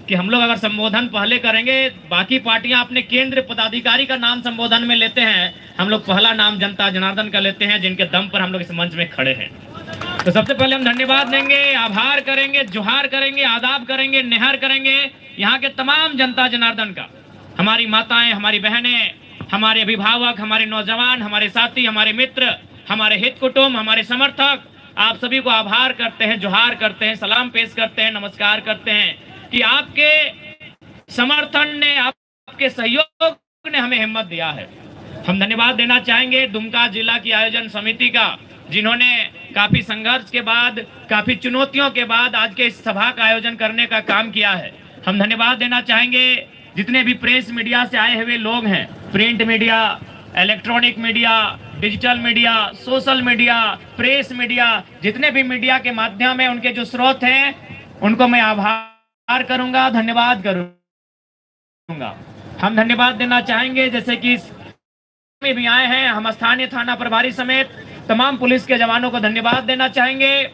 कि हम लोग अगर संबोधन पहले करेंगे, बाकी पार्टियां अपने केंद्र पदाधिकारी का नाम संबोधन में लेते हैं, हम लोग पहला नाम जनता जनार्दन का लेते हैं, जिनके दम पर हम लोग इस मंच में खड़े हैं। तो सबसे पहले हम धन्यवाद देंगे, आभार करेंगे, जोहार करेंगे, आदाब करेंगे, निहार करेंगे यहाँ के तमाम जनता जनार्दन का। हमारी माताएं, हमारी बहनें, हमारे अभिभावक, हमारे नौजवान, हमारे साथी, हमारे मित्र, हमारे हित कुटुंब, हमारे समर्थक, आप सभी को आभार करते हैं, जोहार करते हैं, सलाम पेश करते हैं, नमस्कार करते हैं कि आपके समर्थन ने, आपके सहयोग ने हमें हिम्मत दिया है। हम धन्यवाद देना चाहेंगे दुमका जिला की आयोजन समिति का, जिन्होंने काफी संघर्ष के बाद, काफी चुनौतियों के बाद आज के इस सभा का आयोजन करने का काम किया है। हम धन्यवाद देना चाहेंगे जितने भी प्रेस मीडिया से आए हुए लोग हैं, print media, electronic media, digital media, social media, press media, जितने भी मीडिया के माध्यम है, उनके जो स्रोत हैं, उनको मैं आभार करूंगा, धन्यवाद करूंगा। हम धन्यवाद देना चाहेंगे जैसे कि में भी आए हैं, हम स्थानीय थाना प्रभारी समेत तमाम पुलिस के जवानों को धन्यवाद देना चाहेंगे।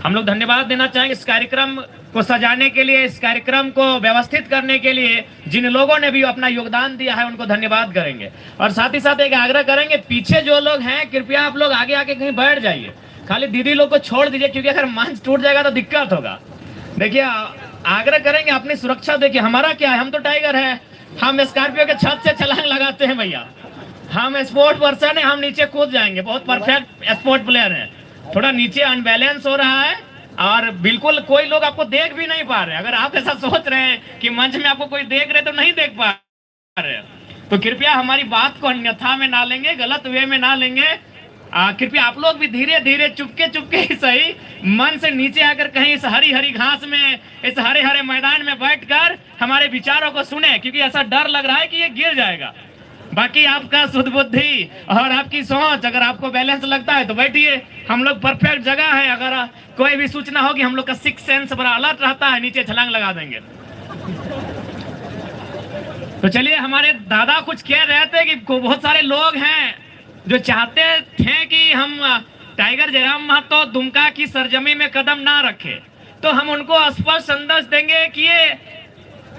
हम लोग धन्यवाद देना चाहेंगे इस कार्यक्रम को सजाने के लिए, इस कार्यक्रम को व्यवस्थित करने के लिए जिन लोगों ने भी अपना योगदान दिया है, उनको धन्यवाद करेंगे। और साथ ही साथ एक आग्रह करेंगे, पीछे जो लोग हैं कृपया आप लोग आगे आके कहीं बैठ जाइए, खाली दीदी लोग को छोड़ दीजिए, क्योंकि अगर मंच टूट जाएगा तो दिक्कत होगा। देखिए, आग्रह करेंगे अपनी सुरक्षा देखिए। हमारा क्या है, हम तो टाइगर है, हम स्कॉर्पियो के छत से छलांग लगाते हैं भैया, हम स्पोर्ट पर्सन है, हम नीचे कूद जाएंगे, बहुत परफेक्ट स्पोर्ट प्लेयर है। थोड़ा नीचे अनबैलेंस हो रहा है और बिल्कुल कोई लोग आपको देख भी नहीं पा रहे। अगर आप ऐसा सोच रहे हैं कि मंच में आपको कोई देख रहे तो नहीं देख पा रहे, तो कृपया हमारी बात को अन्यथा में ना लेंगे, गलत वे में ना लेंगे। कृपया आप लोग भी धीरे धीरे चुपके चुपके ही सही मन से नीचे आकर कहीं इस हरी हरी घास में, इस हरे हरे मैदान में बैठकर हमारे विचारों को सुने, क्योंकि ऐसा डर लग रहा है कि ये गिर जाएगा। बाकी आपका शुद्ध बुद्धि और आपकी सोच, अगर आपको बैलेंस लगता है तो बैठिए, हम लोग परफेक्ट जगह है। अगर कोई भी सूचना होगी, हम लोग का सिक्स सेंस बड़ा अलर्ट रहता है, नीचे छलांग लगा देंगे। तो चलिए, हमारे दादा कुछ कह रहे थे कि बहुत सारे लोग हैं जो चाहते थे कि हम टाइगर जयराम महतो दुमका की सरजमी में कदम ना रखे, तो हम उनको स्पष्ट संदेश देंगे कि ये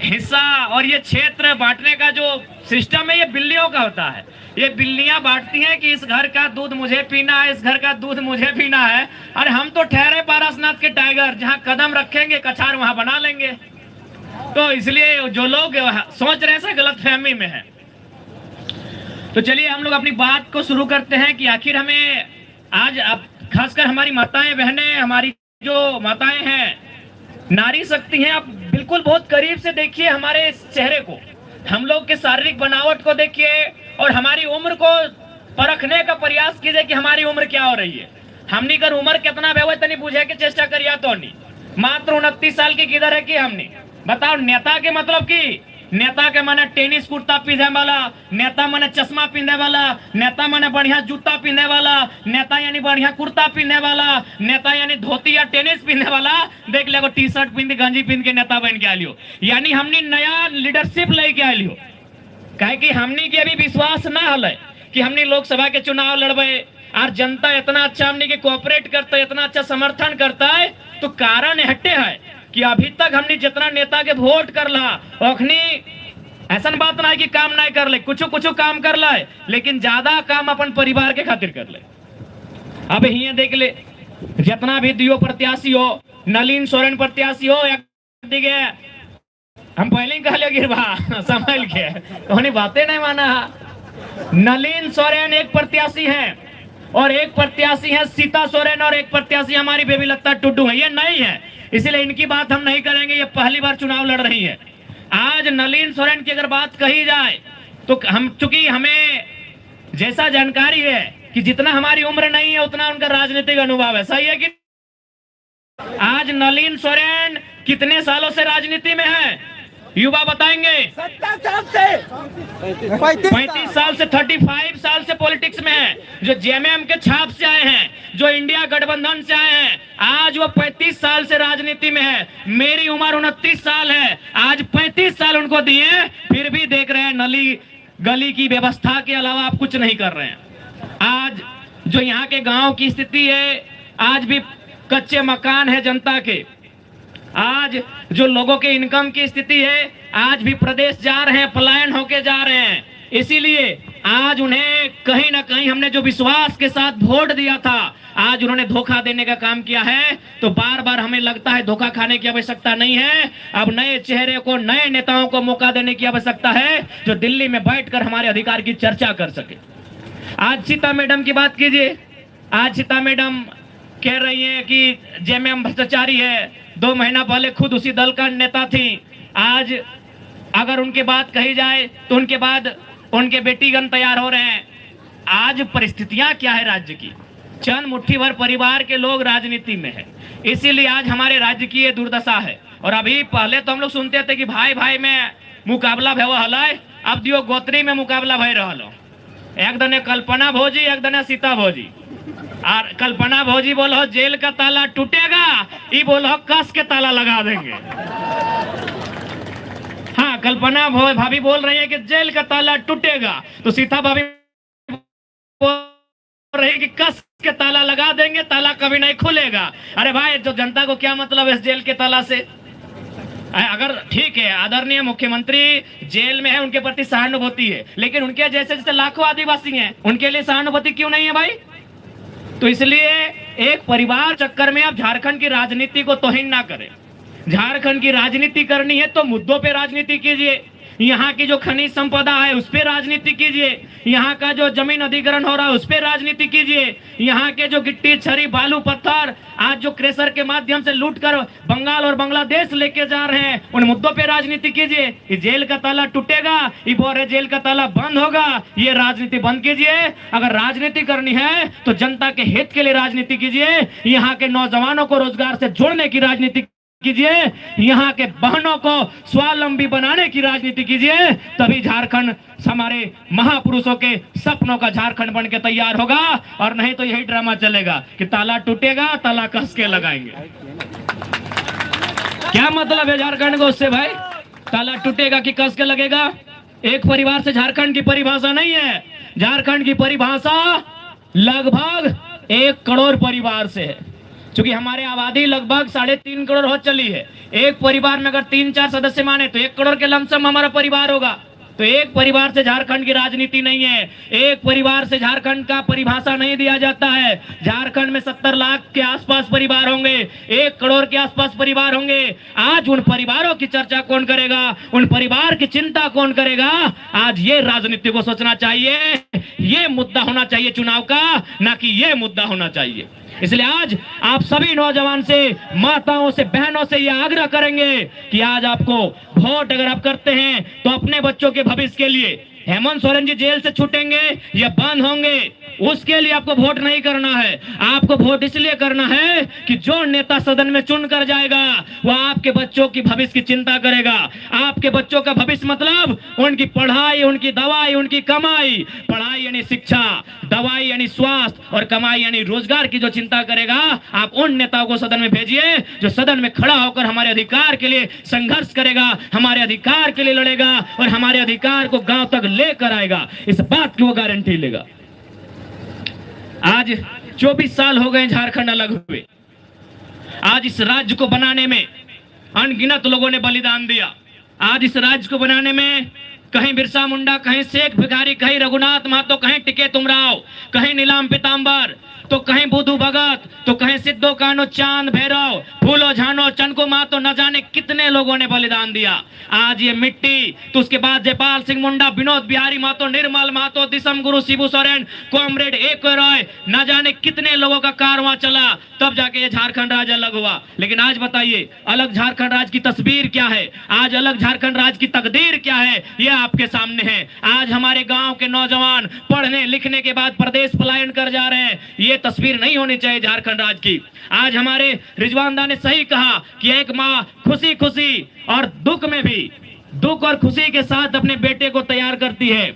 हिस्सा और ये क्षेत्र बांटने का जो सिस्टम है, ये बिल्लियों का होता है। ये बिल्लियां बांटती हैं कि इस घर का दूध मुझे पीना है, इस घर का दूध मुझे पीना है। अरे हम तो ठहरे पारसनाथ के टाइगर, जहां कदम रखेंगे कछार वहां बना लेंगे। तो इसलिए जो लोग सोच रहे हैं गलत फहमी में है। तो चलिए हम लोग अपनी बात को शुरू करते हैं कि आखिर हमें आज, खासकर हमारी माताएं बहनें, हमारी जो माताएं हैं, नारी शक्ति हैं, आप बिल्कुल बहुत करीब से देखिए हमारे इस चेहरे को, हम लोग के शारीरिक बनावट को देखिए और हमारी उम्र को परखने का प्रयास कीजिए कि हमारी उम्र क्या हो रही है। हमने कर उम्र कितना है तनी बुझे के चेष्टा करिया तो नहीं, मात्र 29 साल की किधर है कि हमने बताओ। नेता के मतलब की नेता के माने टेनिस कुर्ता पीने वाला, नेता माने चश्मा पीने वाला, नेता माने बढ़िया जूता पीने वाला, नेता यानी बढ़िया कुर्ता पीने वाला, नेता यानी धोती या टेनिस पीने वाला। देख ले, टी शर्ट पीन गंजी पीन के नेता बन के आ लियो, यानी हमने नया लीडरशिप लेके आ लियो। कहे कि हमने के अभी विश्वास ना हले कि हमने लोकसभा के चुनाव लड़बे और जनता इतना अच्छा हमने के कोऑपरेट करता है, इतना अच्छा समर्थन करता है। तो कारण हटे है कि अभी तक हमने जितना नेता के वोट कर ला, अखनी ऐसा बात ना है कि काम नहीं कर ले, कुछ कुछ काम कर ले, लेकिन ज्यादा काम अपन परिवार के खातिर कर ले। अब ही देख ले, जितना भी दियो प्रत्याशी हो, नलिन सोरेन प्रत्याशी हो, दिखे हम पहले ही कह लिया गिरबा संभाल के, तो बातें नहीं माना। नलिन सोरेन एक प्रत्याशी है और एक प्रत्याशी है सीता सोरेन और एक प्रत्याशी हमारी बेबी लता टुड्डू है। ये नहीं है, इसलिए इनकी बात हम नहीं करेंगे। ये पहली बार चुनाव लड़ रही है। आज नलिन सोरेन की अगर बात कही जाए तो हम, चूंकि हमें जैसा जानकारी है कि जितना हमारी उम्र नहीं है उतना उनका राजनीतिक अनुभव है, सही है कि? आज नलिन सोरेन कितने सालों से राजनीति में है, युवा बताएंगे। 35 साल से 35 साल से पॉलिटिक्स में है, जो जेएमएम के छाप से आए हैं, जो इंडिया गठबंधन से आए हैं। आज वो 35 साल से राजनीति में है। मेरी उम्र 29 साल है, आज 35 साल उनको दिए, फिर भी देख रहे हैं नली गली की व्यवस्था के अलावा आप कुछ नहीं कर रहे हैं। आज जो यहाँ के गांव की स्थिति है, आज भी कच्चे मकान है जनता के, आज जो लोगों के इनकम की स्थिति है, आज भी प्रदेश जा रहे हैं, पलायन होके जा रहे हैं। इसीलिए आज उन्हें कहीं ना कहीं हमने जो विश्वास के साथ वोट दिया था, आज उन्होंने धोखा देने का काम किया है। तो बार बार हमें लगता है धोखा खाने की आवश्यकता नहीं है। अब नए चेहरे को, नए नेताओं को मौका देने की आवश्यकता है, जो दिल्ली में बैठकर हमारे अधिकार की चर्चा कर सके। आज सीता मैडम की बात कीजिए। आज सीता मैडम कह रही है कि जेएमएम भ्रष्टाचारी है। 2 महीना पहले खुद उसी दल का नेता थी। आज अगर उनकी बात कही जाए तो उनके बाद उनके बेटीगण तैयार हो रहे हैं। आज परिस्थितियां क्या है राज्य की? चंद मुट्ठी भर परिवार के लोग राजनीति में है, इसीलिए आज हमारे राज्य की ये दुर्दशा है। और अभी पहले तो हम लोग सुनते थे कि भाई भाई में मुकाबला भय हलाय, अब दियो गोत्री में मुकाबला भय रहा। एक दने कल्पना भोजी, एक दने सीता भोजी। और कल्पना भोजी बोलो जेल का ताला टूटेगा, ये बोलो कस के ताला लगा देंगे। हाँ, कल्पना भाभी बोल रही है कि जेल का ताला टूटेगा, तो सीता भाभी बोल रही है कि कस के ताला लगा देंगे, ताला कभी नहीं खुलेगा। अरे भाई, जो जनता को क्या मतलब है इस जेल के ताला से? अगर ठीक है, आदरणीय मुख्यमंत्री जेल में है, उनके प्रति सहानुभूति है, लेकिन उनके जैसे जैसे लाखों आदिवासी हैं, उनके लिए सहानुभूति क्यों नहीं है भाई? तो इसलिए एक परिवार चक्कर में आप झारखंड की राजनीति को तौहीन ना करें। झारखंड की राजनीति करनी है तो मुद्दों पे राजनीति कीजिए। यहाँ की जो खनिज संपदा है उस पे राजनीति कीजिए। यहाँ का जो जमीन अधिग्रहण हो रहा है उस पे राजनीति कीजिए। यहाँ के जो गिट्टी, छरी, बालू, पत्थर आज जो क्रेशर के माध्यम से लूट कर बंगाल और बांग्लादेश लेके जा रहे हैं, उन मुद्दों पे राजनीति कीजिए। ये जेल का ताला टूटेगा, ये बोल रहे जेल का ताला बंद होगा, ये राजनीति बंद कीजिए। अगर राजनीति करनी है तो जनता के हित के लिए राजनीति कीजिए। यहाँ के नौजवानों को रोजगार से जोड़ने की राजनीति कीजिए। यहाँ के बहनों को स्वावलंबी बनाने की राजनीति कीजिए। तभी झारखंड हमारे महापुरुषों के सपनों का झारखंड बन के तैयार होगा। और नहीं तो यही ड्रामा चलेगा कि ताला टूटेगा, ताला कस के लगाएंगे। क्या मतलब है झारखंड को उससे भाई? ताला टूटेगा कि कस के लगेगा? एक परिवार से झारखंड की परिभाषा नहीं है। झारखंड की परिभाषा लगभग 1 करोड़ परिवार से है। क्योंकि हमारे आबादी लगभग 3.5 करोड़ हो चली है। एक परिवार में अगर 3-4 सदस्य माने तो 1 करोड़ के लमसम हमारा परिवार होगा। तो एक परिवार से झारखंड की राजनीति नहीं है। एक परिवार से झारखंड का परिभाषा नहीं दिया जाता है। झारखंड में 70 लाख के आसपास परिवार होंगे, 1 करोड़ के आसपास परिवार होंगे। आज उन परिवारों की चर्चा कौन करेगा? उन परिवार की चिंता कौन करेगा? आज ये राजनीति को सोचना चाहिए। ये मुद्दा होना चाहिए चुनाव का, ना कि ये मुद्दा होना चाहिए। इसलिए आज आप सभी नौजवान से, माताओं से, बहनों से यह आग्रह करेंगे कि आज आपको वोट अगर आप करते हैं तो अपने बच्चों के भविष्य के लिए, हेमंत सोरेन जी जेल से छूटेंगे या बंद होंगे, उसके लिए आपको वोट नहीं करना है। आपको वोट इसलिए करना है कि जो नेता सदन में चुन कर जाएगा वो आपके बच्चों की भविष्य की चिंता करेगा। आपके बच्चों का भविष्य मतलब उनकी पढ़ाई, उनकी दवाई, उनकी कमाई। पढ़ाई यानी शिक्षा, दवाई यानी स्वास्थ्य और कमाई यानी रोजगार की जो चिंता करेगा, आप उन नेताओं को सदन में भेजिए जो सदन में खड़ा होकर हमारे अधिकार के लिए संघर्ष करेगा, हमारे अधिकार के लिए लड़ेगा और हमारे अधिकार को गांव तक लेकर आएगा। इस बात की वो गारंटी लेगा। आज 24 साल हो गए झारखंड अलग हुए। आज इस राज्य को बनाने में अनगिनत लोगों ने बलिदान दिया। आज इस राज्य को बनाने में कहीं बिरसा मुंडा, कहीं शेख भिखारी, कहीं रघुनाथ महतो, कहीं टिकेत उमराव, कहीं नीलाम पीताम्बर, तो कहीं बुधू भगत, तो कहीं सिद्धो कानो, चांद भैरव, फूलो झानो, चनको महतो, न जाने कितने लोगों ने बलिदान दिया। आज ये मिट्टी, तो उसके बाद जयपाल सिंह मुंडा, विनोद बिहारी महतो, निर्मल महतो, दिसम गुरु, शिबू सोरेन, कॉमरेड एक रॉय, न जाने कितने लोगों का कारवां चला, तब जाके ये झारखंड राज्य अलग हुआ। लेकिन आज बताइए अलग झारखंड राज्य की तस्वीर क्या है? आज अलग झारखंड राज्य की तकदीर क्या है? ये आपके सामने है। आज हमारे गांव के नौजवान पढ़ने लिखने के बाद प्रदेश पलायन कर जा रहे हैं। ये तस्वीर नहीं होनी चाहिए झारखंड राज्य की। आज हमारे रिजवान दा ने सही कहा कि एक माँ खुशी खुशी और दुख में भी, दुख और खुशी के साथ अपने बेटे को तैयार करती है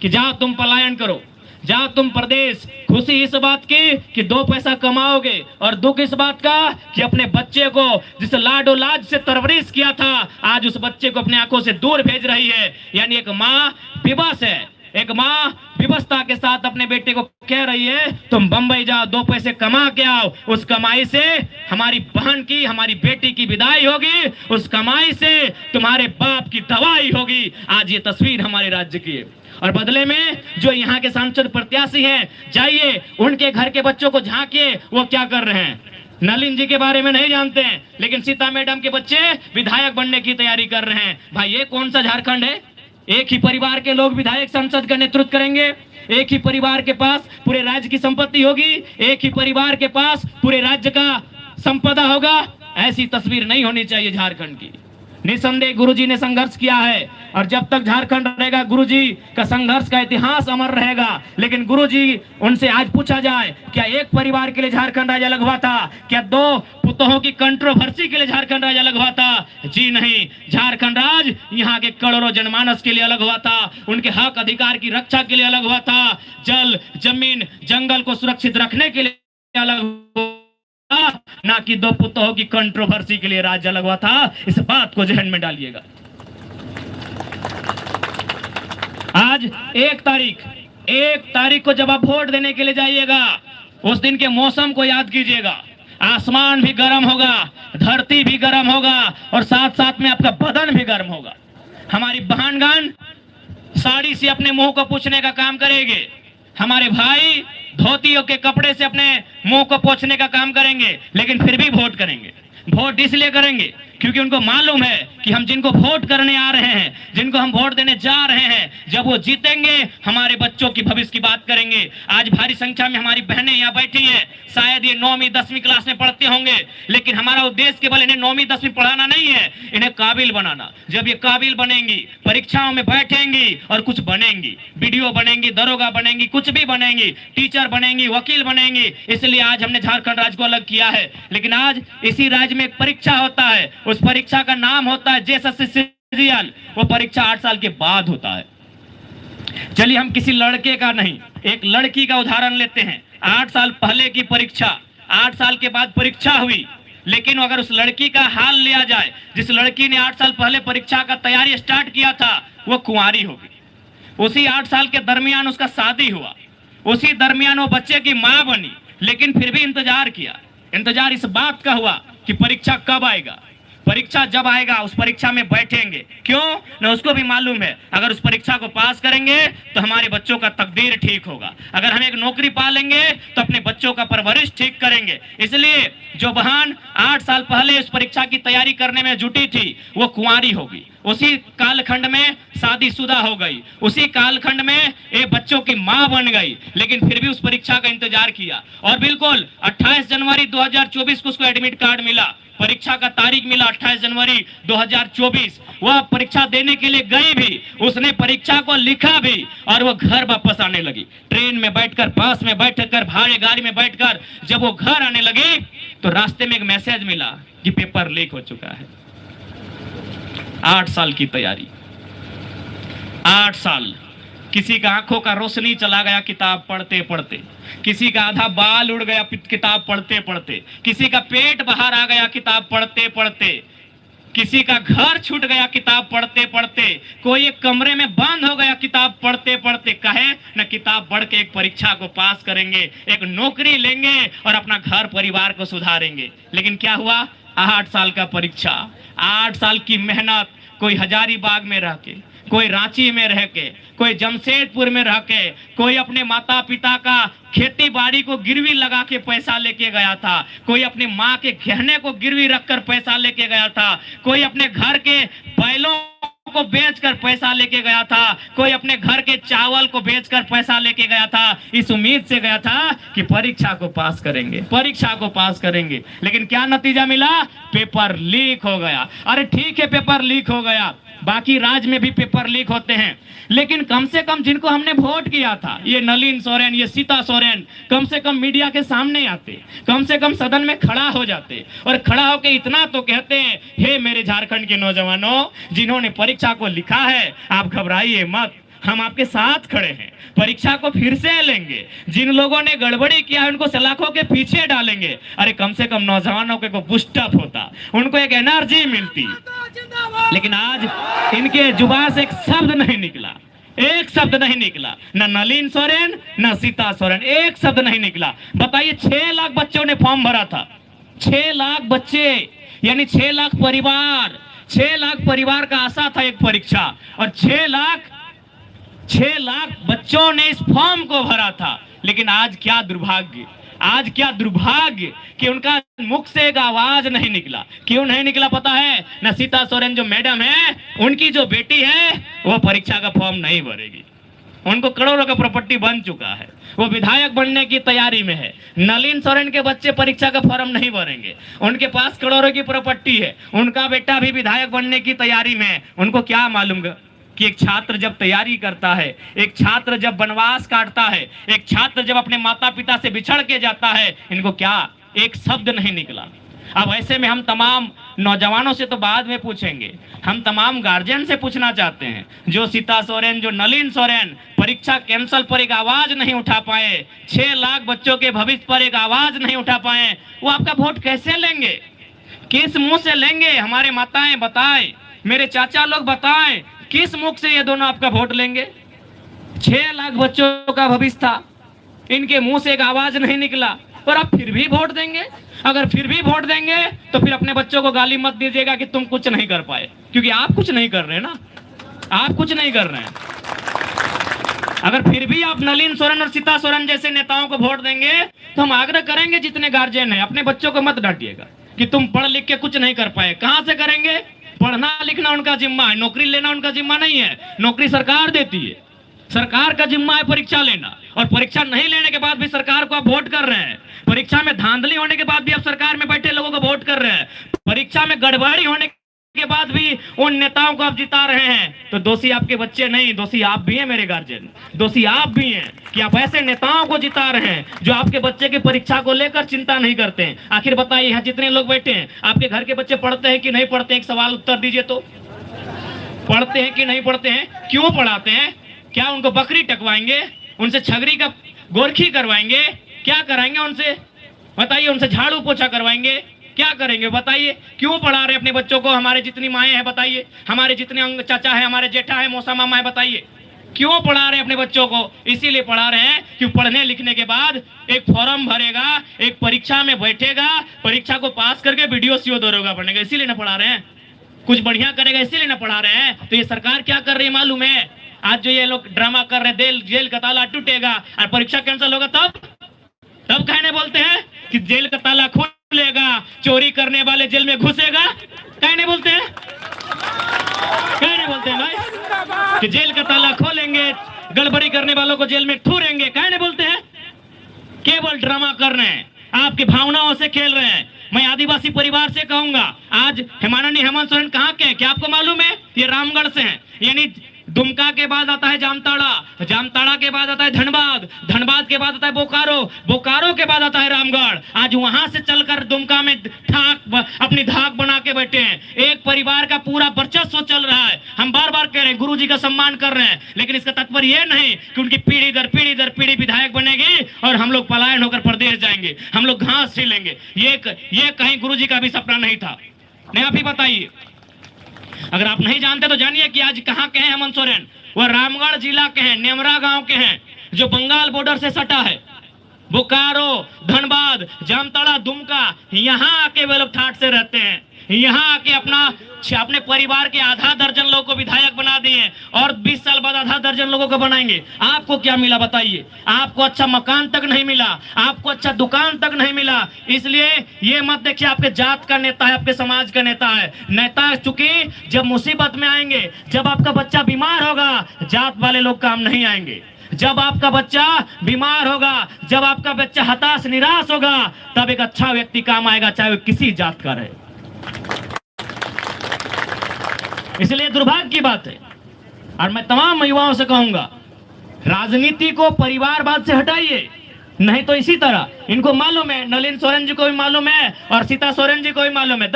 कि जाओ तुम पलायन करो, जाओ तुम प्रदेश। खुशी इस बात की कि 2 पैसा कमाओगे और दुख इस बात का कि अपने बच्चे को जिस लाडो लाज से परवरिश किया था, आज उस बच्चे को अपने आंखों से दूर भेज रही है। यानी एक माँ विवश है, एक माँ विवशता के साथ अपने बेटे को कह रही है तुम बंबई जाओ, 2 पैसे कमा के आओ, उस कमाई से हमारी बहन की, हमारी बेटी की विदाई होगी, उस कमाई से तुम्हारे बाप की दवाई होगी। आज ये तस्वीर हमारे राज्य की है। और बदले में जो यहाँ के सांसद प्रत्याशी हैं, जाइए उनके घर के बच्चों को झांकिए, वो क्या कर रहे हैं। नलिन जी के बारे में नहीं जानते हैं, लेकिन सीता मैडम के बच्चे विधायक बनने की तैयारी कर रहे हैं। भाई ये कौन सा झारखंड है? एक ही परिवार के लोग विधायक संसद का नेतृत्व करेंगे, एक ही परिवार के पास पूरे राज्य की संपत्ति होगी, एक ही परिवार के पास पूरे राज्य का संपदा होगा। ऐसी तस्वीर नहीं होनी चाहिए झारखंड की। निसंदेह गुरुजी ने संघर्ष किया है, और जब तक झारखंड रहेगा गुरुजी का संघर्ष का इतिहास अमर रहेगा। लेकिन गुरुजी, उनसे आज पूछा जाए, क्या एक परिवार के लिए झारखंड राज्य अलग हुआ था? क्या 2 पुतोहों की कंट्रोवर्सी के लिए झारखंड राज्य अलग हुआ था? जी नहीं, झारखंड राज्य यहाँ के करोड़ों जनमानस के लिए अलग हुआ था, उनके हक अधिकार की रक्षा के लिए अलग हुआ था, जल जमीन जंगल को सुरक्षित रखने के लिए अलग हुआ, ना कि 2 पुतों की कंट्रोवर्सी के लिए राज्य अलग हुआ था। इस बात को जहन में डालिएगा। आज 1 तारीख को जब आप वोट देने के लिए जाइएगा, उस दिन के मौसम को याद कीजिएगा। आसमान भी गर्म होगा, धरती भी गर्म होगा, और साथ साथ में आपका बदन भी गर्म होगा। हमारी बहनगण साड़ी से अपने मुंह को पोंछने का काम करेंगे, हमारे भाई धोतियों के कपड़े से अपने मुंह को पोंछने का काम करेंगे, लेकिन फिर भी वोट करेंगे। वोट इसलिए करेंगे क्योंकि उनको मालूम है कि हम जिनको वोट करने आ रहे हैं, जिनको हम वोट देने जा रहे हैं, जब वो जीतेंगे हमारे बच्चों की भविष्य की बात करेंगे। आज भारी संख्या में हमारी बहनें यहाँ बैठी हैं, शायद ये 9वीं 10वीं क्लास में पढ़ते होंगे, लेकिन हमारा उद्देश्य केवल इन्हें 9वीं 10वीं पढ़ाना नहीं है, इन्हें काबिल बनाना। जब ये काबिल बनेंगी, परीक्षाओं में बैठेंगी और कुछ बनेंगी, बीडीओ बनेंगी, दरोगा बनेंगी, कुछ भी बनेंगी, टीचर बनेंगी, वकील बनेंगी। इसलिए आज हमने झारखंड राज्य को अलग किया है। लेकिन आज इसी राज्य में एक परीक्षा होता है, उस परीक्षा का नाम होता है जेएसएससी सीजीएल। वो परीक्षा 8 साल के बाद होता है। चलिए हम किसी लड़के का नहीं, एक लड़की का उदाहरण लेते हैं। 8 साल पहले की परीक्षा, 8 साल के बाद परीक्षा हुई, लेकिन अगर उस लड़की का हाल लिया जाए, जिस लड़की ने 8 साल पहले परीक्षा का तैयारी स्टार्ट किया था, वो कुंवारी होगी। उसी 8 साल के दरमियान उसका शादी हुआ, उसी दरमियान वो बच्चे की मां बनी, लेकिन फिर भी इंतजार किया। इंतजार इस बात का हुआ कि परीक्षा कब आएगा। परीक्षा जब आएगा उस परीक्षा में बैठेंगे। क्यों? न उसको भी मालूम है अगर उस परीक्षा को पास करेंगे तो हमारे बच्चों का तकदीर ठीक होगा, अगर हम एक नौकरी पा लेंगे तो अपने बच्चों का परवरिश ठीक करेंगे। इसलिए जो बहन 8 साल पहले इस परीक्षा की तैयारी करने में जुटी थी, वो कुंवारी होगी। उसी कालखंड में शादीशुदा हो गई, उसी कालखंड में एक बच्चों की मां बन गई, लेकिन फिर भी उस परीक्षा का इंतजार किया। और बिल्कुल 28 जनवरी 2024 को उसको एडमिट कार्ड मिला, परीक्षा का तारीख मिला 28 जनवरी 2024। वह परीक्षा देने के लिए गई भी, उसने परीक्षा को लिखा भी, और वो घर वापस आने लगी। ट्रेन में बैठकर, बस में बैठकर, भाड़े गाड़ी में बैठकर जब वो घर आने लगी तो रास्ते में एक मैसेज मिला कि पेपर लीक हो चुका है। 8 साल की तैयारी, 8 साल। किसी का आंखों का रोशनी चला गया किताब पढ़ते पढ़ते, किसी का आधा बाल उड़ गया किताब पढ़ते पढ़ते, किसी का पेट बाहर आ गया किताब पढ़ते पढ़ते, किसी का घर छूट गया किताब पढ़ते पढ़ते, कोई एक कमरे में बंद हो गया किताब पढ़ते पढ़ते। कहे न किताब पढ़ के एक परीक्षा को पास करेंगे, एक नौकरी लेंगे और अपना घर परिवार को सुधारेंगे। लेकिन क्या हुआ? 8 साल का परीक्षा, 8 साल की मेहनत, कोई हजारीबाग में रह के, कोई रांची में रह के, कोई जमशेदपुर में रह के, कोई अपने माता पिता का खेती बाड़ी को गिरवी लगा के पैसा लेके गया था, कोई अपनी माँ के गहने को गिरवी रखकर पैसा लेके गया था, कोई अपने घर के बैलों को बेचकर पैसा लेके गया था, कोई अपने घर के चावल को बेचकर पैसा लेके गया था। इस उम्मीद से गया था कि परीक्षा को पास करेंगे, परीक्षा को पास करेंगे। लेकिन क्या नतीजा मिला? पेपर लीक हो गया। अरे ठीक है, पेपर लीक हो गया, बाकी राज्य में भी पेपर लीक होते हैं, लेकिन कम से कम जिनको हमने वोट किया था, ये नलिन सोरेन, ये सीता सोरेन, कम से कम मीडिया के सामने आते, कम से कम सदन में खड़ा हो जाते, और खड़ा होकर इतना तो कहते हैं, हे मेरे झारखंड के नौजवानों, जिन्होंने परीक्षा को लिखा है, आप घबराइए मत, हम आपके साथ खड़े हैं, परीक्षा को फिर से लेंगे। जिन लोगों ने गड़बड़ी किया है उनको सलाखों के पीछे डालेंगे। अरे कम से कम नौजवानों को बूस्ट अप होता, उनको एक एनर्जी मिलती। लेकिन आज इनके जुबान से एक शब्द नहीं निकला, एक शब्द नहीं निकला, ना नलिन सोरेन ना सीता सोरेन, एक शब्द नहीं निकला। बताइए 6 लाख बच्चों ने फॉर्म भरा था, 6 लाख बच्चे, यानी 6 लाख परिवार, 6 लाख परिवार का आशा था एक परीक्षा, और 6 लाख बच्चों ने इस फॉर्म को भरा था। लेकिन आज क्या दुर्भाग्य, आज क्या दुर्भाग्य कि उनका मुख से एक आवाज नहीं निकला। क्यों नहीं निकला पता है? ना सीता सोरेन जो मैडम है, उनकी जो बेटी है वो परीक्षा का फॉर्म नहीं भरेगी, उनको करोड़ों का प्रॉपर्टी बन चुका है, वो विधायक बनने की तैयारी में है। नलिन सोरेन के बच्चे परीक्षा का फॉर्म नहीं भरेंगे, उनके पास करोड़ों की प्रॉपर्टी है, उनका बेटा भी विधायक बनने की तैयारी में है। उनको क्या मालूम कि एक छात्र जब तैयारी करता है, एक छात्र जब वनवास काटता है, एक छात्र जब अपने माता पिता से बिछड़ के जाता है, इनको क्या एक शब्द नहीं निकला। अब ऐसे में हम तमाम नौजवानों से तो बाद में पूछेंगे, हम तमाम गार्जियन से पूछना चाहते हैं, जो सीता सोरेन, जो नलिन सोरेन परीक्षा कैंसल पर एक आवाज नहीं उठा पाए, 6 लाख बच्चों के भविष्य पर एक आवाज नहीं उठा पाए, वो आपका वोट कैसे लेंगे, किस मुंह से लेंगे? हमारे माताएं बताएं, मेरे चाचा लोग बताएं, किस मुख से ये दोनों आपका वोट लेंगे? 6 लाख बच्चों का भविष्य था, इनके मुंह से एक आवाज नहीं निकला, और आप फिर भी वोट देंगे? अगर फिर भी वोट देंगे तो फिर अपने बच्चों को गाली मत दीजिएगा कि तुम कुछ नहीं कर पाए, क्योंकि आप कुछ नहीं कर रहे हैं ना, आप कुछ नहीं कर रहे हैं। अगर फिर भी आप नलिन सोरेन और सीता सोरेन जैसे नेताओं को वोट देंगे तो हम आग्रह करेंगे, जितने गार्जियन हैं अपने बच्चों को मत डांटिएगा कि तुम पढ़ लिख के कुछ नहीं कर पाए। कहां से करेंगे? पढ़ना लिखना उनका जिम्मा है, नौकरी लेना उनका जिम्मा नहीं है, नौकरी सरकार देती है, सरकार का जिम्मा है परीक्षा लेना, और परीक्षा नहीं लेने के बाद भी सरकार को आप वोट कर रहे हैं, परीक्षा में धांधली होने के बाद भी आप सरकार में बैठे लोगों को वोट कर रहे हैं, परीक्षा में गड़बड़ी होने के बाद भी उन नेताओं को आप जिता रहे हैं, तो दोषी आपके बच्चे नहीं, दोषी आप भी हैं मेरे गार्जियन, दोषी आप भी हैं कि आप ऐसे नेताओं को जिता रहे हैं जो आपके बच्चे की परीक्षा को लेकर चिंता नहीं करते हैं। आखिर बताइए, यहाँ जितने लोग बैठे हैं, आपके घर के बच्चे पढ़ते हैं कि नहीं पढ़ते हैं? एक सवाल उत्तर दीजिए तो, पढ़ते हैं कि नहीं पढ़ते हैं? क्यों पढ़ाते हैं? क्या उनको बकरी टकवाएंगे, उनसे छगरी का गोरखी करवाएंगे, क्या कराएंगे उनसे? बताइए, उनसे झाड़ू पोछा करवाएंगे, क्या करेंगे? बताइए, क्यों पढ़ा रहे अपने बच्चों को? हमारे जितनी माएँ हैं बताइए, हमारे जितने चाचा है, हमारे जेठा है, मौसा मामा है, बताइए क्यों पढ़ा रहे अपने बच्चों को? इसीलिए पढ़ा रहे हैं कि पढ़ने लिखने के बाद एक फॉर्म भरेगा, एक परीक्षा में बैठेगा, परीक्षा को पास करके वीडियो CO दौड़ेगा बनेगा, इसीलिए ना पढ़ा रहे हैं। कुछ बढ़िया करेगा इसीलिए ना पढ़ा रहे हैं। तो ये सरकार क्या कर रही है मालूम है? आज जो ये लोग ड्रामा कर रहे हैं, जेल का ताला टूटेगा और परीक्षा कैंसिल होगा, तब कहने बोलते हैं कि जेल का ताला खुलेगा, चोरी करने वाले जेल में घुसेगा, कहने बोलते हैं, कहने बोलते हैं भाई कि जेल का ताला खोलेंगे, गड़बड़ी करने वालों को जेल में ठूरेंगे, कहने बोलते हैं। केवल ड्रामा कर रहे हैं, आपकी भावनाओं से खेल रहे हैं। मैं आदिवासी परिवार से कहूंगा, आज माननीय हेमंत सोरेन कहाँ के हैं क्या आपको मालूम है? ये रामगढ़ से हैं, यानी दुमका के बाद आता है जामताड़ा, जामताड़ा के बाद आता है धनबाद, धनबाद के बाद आता है बोकारो, बोकारो के बाद आता है रामगढ़। आज वहां से चलकर दुमका में अपनी धाक बना के बैठे हैं। एक परिवार का पूरा वर्चस्व चल रहा है। हम बार बार कह रहे हैं गुरु जी का सम्मान कर रहे हैं, लेकिन इसका तात्पर्य यह नहीं कि उनकी पीढ़ी दर पीढ़ी विधायक बनेगी और हम लोग पलायन होकर प्रदेश जाएंगे, हम लोग घास झीलेंगे। ये कहीं गुरु जी का भी सपना नहीं था। नहीं, आप ही बताइए, अगर आप नहीं जानते तो जानिए कि आज कहाँ के हैं हेमंत सोरेन। वह रामगढ़ जिला के हैं, नेमरा गांव के हैं, जो बंगाल बॉर्डर से सटा है। बोकारो, धनबाद, जामताड़ा, दुमका, यहाँ आके वे लोग ठाठ से रहते हैं। यहाँ आके अपने परिवार के आधा दर्जन लोगों को विधायक बना दिए और 20 साल बाद आधा दर्जन लोगों को बनाएंगे। आपको क्या मिला बताइए? आपको अच्छा मकान तक नहीं मिला, आपको अच्छा दुकान तक नहीं मिला। इसलिए ये मत देखिए आपके जात का नेता है, आपके समाज का नेता है। नेता चूंकि जब मुसीबत में आएंगे, जब आपका बच्चा बीमार होगा, जात वाले लोग काम नहीं आएंगे। जब आपका बच्चा बीमार होगा, जब आपका बच्चा हताश निराश होगा, तब एक अच्छा व्यक्ति काम आएगा, चाहे वो किसी जात का रहे। इसलिए दुर्भाग्य की बात है। और मैं तमाम युवाओं से कहूंगा, राजनीति को परिवारवाद से हटाइए, नहीं तो इसी तरह इनको मालूम है, नलिन सोरेन जी को भी मालूम है और सीता सोरेन जी को भी मालूम है,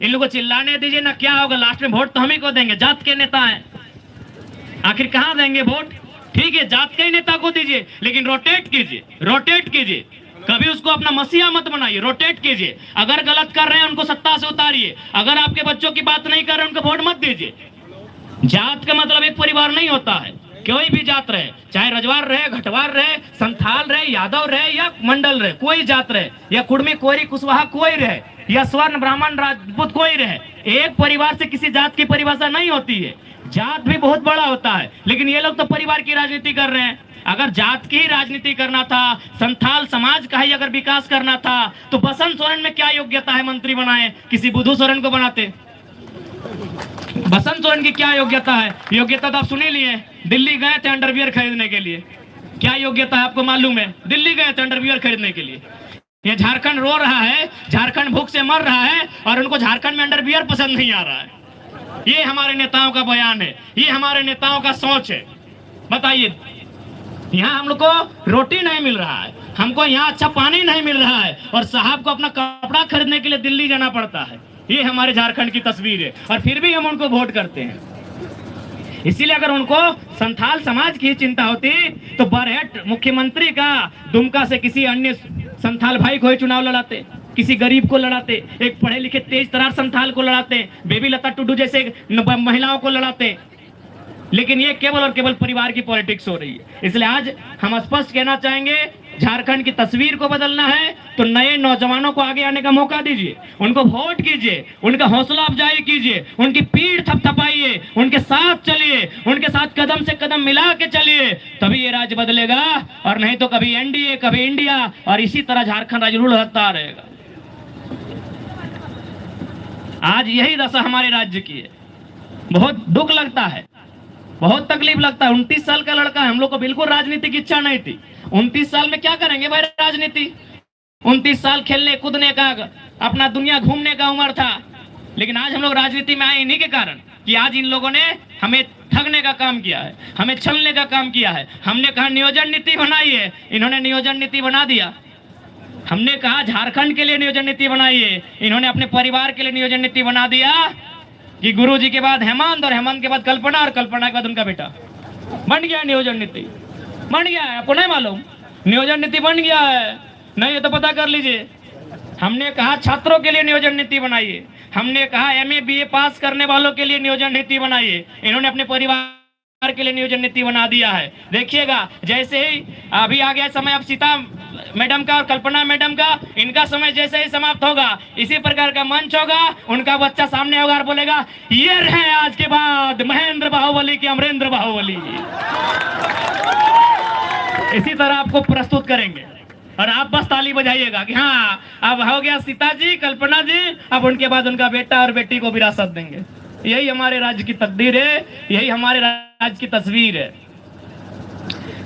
इन लोगों को चिल्लाने दीजिए ना, क्या होगा? लास्ट में वोट तो हम ही को देंगे, जात के नेता हैं। आखिर कहां देंगे वोट? ठीक है, जात के ही नेता को दीजिए, लेकिन रोटेट कीजिए, रोटेट कीजिए। कभी उसको अपना मसीहा मत बनाइए, रोटेट कीजिए। अगर गलत कर रहे हैं उनको सत्ता से उतारिए, अगर आपके बच्चों की बात नहीं कर रहे उनको वोट मत दीजिए। जात का मतलब एक परिवार नहीं होता है। कोई भी जात रहे, चाहे रजवार रहे, घटवार रहे, संथाल रहे, यादव रहे या मंडल रहे, कोई जात रहे, या कुर्मी, कोरी, कुशवाहा कोई रहे, या स्वर्ण, ब्राह्मण, राजपूत कोई रहे, एक परिवार से किसी जात की परिभाषा नहीं होती है। जात भी बहुत बड़ा होता है, लेकिन ये लोग तो परिवार की राजनीति कर रहे हैं। अगर जात की ही राजनीति करना था, संथाल समाज का ही अगर विकास करना था, तो बसंत सोरेन में क्या योग्यता है मंत्री बनाए? किसी बुधू सोरेन को बनाते। बसंत सोरेन की क्या योग्यता है? योग्यता तो आप सुन ही लिए, दिल्ली गए थे अंडरवियर खरीदने के लिए। क्या योग्यता है आपको मालूम है? दिल्ली गए थे अंडरवियर खरीदने के लिए। ये झारखंड रो रहा है, झारखंड भूख से मर रहा है, और उनको झारखंड में अंडरवियर पसंद नहीं आ रहा है। ये हमारे नेताओं का बयान है, ये हमारे नेताओं का सोच है। बताइए, यहाँ हम लोग को रोटी नहीं मिल रहा है, हमको यहाँ अच्छा पानी नहीं मिल रहा है, और साहब को अपना कपड़ा खरीदने के लिए दिल्ली जाना पड़ता है। ये हमारे झारखंड की तस्वीर है, और फिर भी हम उनको वोट करते हैं। इसीलिए अगर उनको संथाल समाज की चिंता होती तो बरहेट मुख्यमंत्री का दुमका से किसी अन्य संथाल भाई को ही चुनाव लड़ाते, किसी गरीब को लड़ाते, एक पढ़े लिखे तेज तरार संथाल को लड़ाते, बेबी लता टुडू जैसे महिलाओं को लड़ाते। लेकिन ये केवल और केवल परिवार की पॉलिटिक्स हो रही है। इसलिए आज हम स्पष्ट कहना चाहेंगे, झारखंड की तस्वीर को बदलना है तो नए नौजवानों को आगे आने का मौका दीजिए, उनको वोट कीजिए, उनका हौसला अफजाई कीजिए, उनकी पीठ थपथपाइए, उनके साथ चलिए, उनके साथ कदम से कदम मिला के चलिए, तभी ये राज्य बदलेगा। और नहीं तो कभी एनडीए, कभी इंडिया, और इसी तरह झारखंड राज्य लुढ़कता रहेगा। आज यही दशा हमारे राज्य की है। बहुत दुख लगता है, बहुत तकलीफ लगता है। 29 साल का लड़का है, हम लोग को बिल्कुल राजनीति की इच्छा नहीं थी। 29 साल में क्या करेंगे भाई राजनीति? 29 साल खेलने कूदने का, अपना दुनिया घूमने का उम्र था। लेकिन आज हम लोग राजनीति में आए इन्हीं के कारण कि आज इन लोगों ने हमें ठगने का काम किया है, हमें छलने का काम किया है। हमने कहा नियोजन नीति बनाई है, इन्होंने नियोजन नीति बना दिया। हमने कहा झारखंड के लिए नियोजन नीति बनाई है, इन्होंने अपने परिवार के लिए नियोजन नीति बना दिया कि गुरुजी के बाद हेमंत, और हेमंत के बाद कल्पना, और कल्पना के बाद उनका बेटा। बन गया नियोजन नीति, बन गया है। आपको नहीं मालूम? नियोजन नीति बन गया है, नहीं है तो पता कर लीजिए। हमने कहा छात्रों के लिए नियोजन नीति बनाइए, हमने कहा एमए बीए पास करने वालों के लिए नियोजन नीति बनाइए, इन्होंने अपने परिवार के लिए नियोजन नीति बना दिया है। देखिएगा, जैसे ही अभी आ गया समय, अब सीता मैडम का और कल्पना मैडम का, इनका समय जैसे ही समाप्त होगा, इसी प्रकार का मंच होगा, उनका बच्चा सामने होगा और बोलेगा ये रहे आज के बाद महेंद्र बाहुबली की अमरेंद्र बाहुबली। इसी तरह आपको प्रस्तुत करेंगे, और आप बस ताली बजाइएगा कि हाँ अब हो गया सीता जी, कल्पना जी, अब उनके बाद उनका बेटा और बेटी को विरासत देंगे। यही हमारे राज्य की तकदीर है, यही हमारे राज्य की तस्वीर है।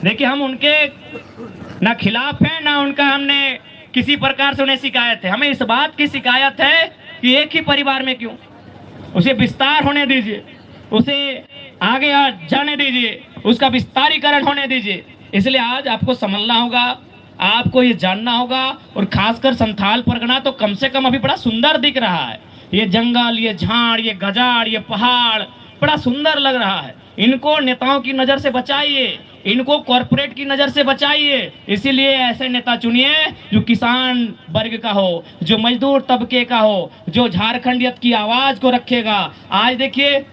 देखिए, हम उनके ना खिलाफ है, ना उनका हमने किसी प्रकार से उन्हें शिकायत है। हमें इस बात की शिकायत है कि एक ही परिवार में क्यों, उसे विस्तार होने दीजिए, उसे आगे जाने दीजिए, उसका विस्तारीकरण होने दीजिए। इसलिए आज आपको समझना होगा, आपको ये जानना होगा, और खासकर संथाल परगना तो कम से कम अभी बड़ा सुंदर दिख रहा है। ये जंगल, ये झाड़, ये गजाड़, ये पहाड़ बड़ा सुंदर लग रहा है। इनको नेताओं की नजर से बचाइए, इनको कॉर्पोरेट की नजर से बचाइए। इसीलिए ऐसे नेता चुनिए जो किसान वर्ग का हो, जो मजदूर तबके का हो, जो झारखंडियत की आवाज को रखेगा। आज देखिए,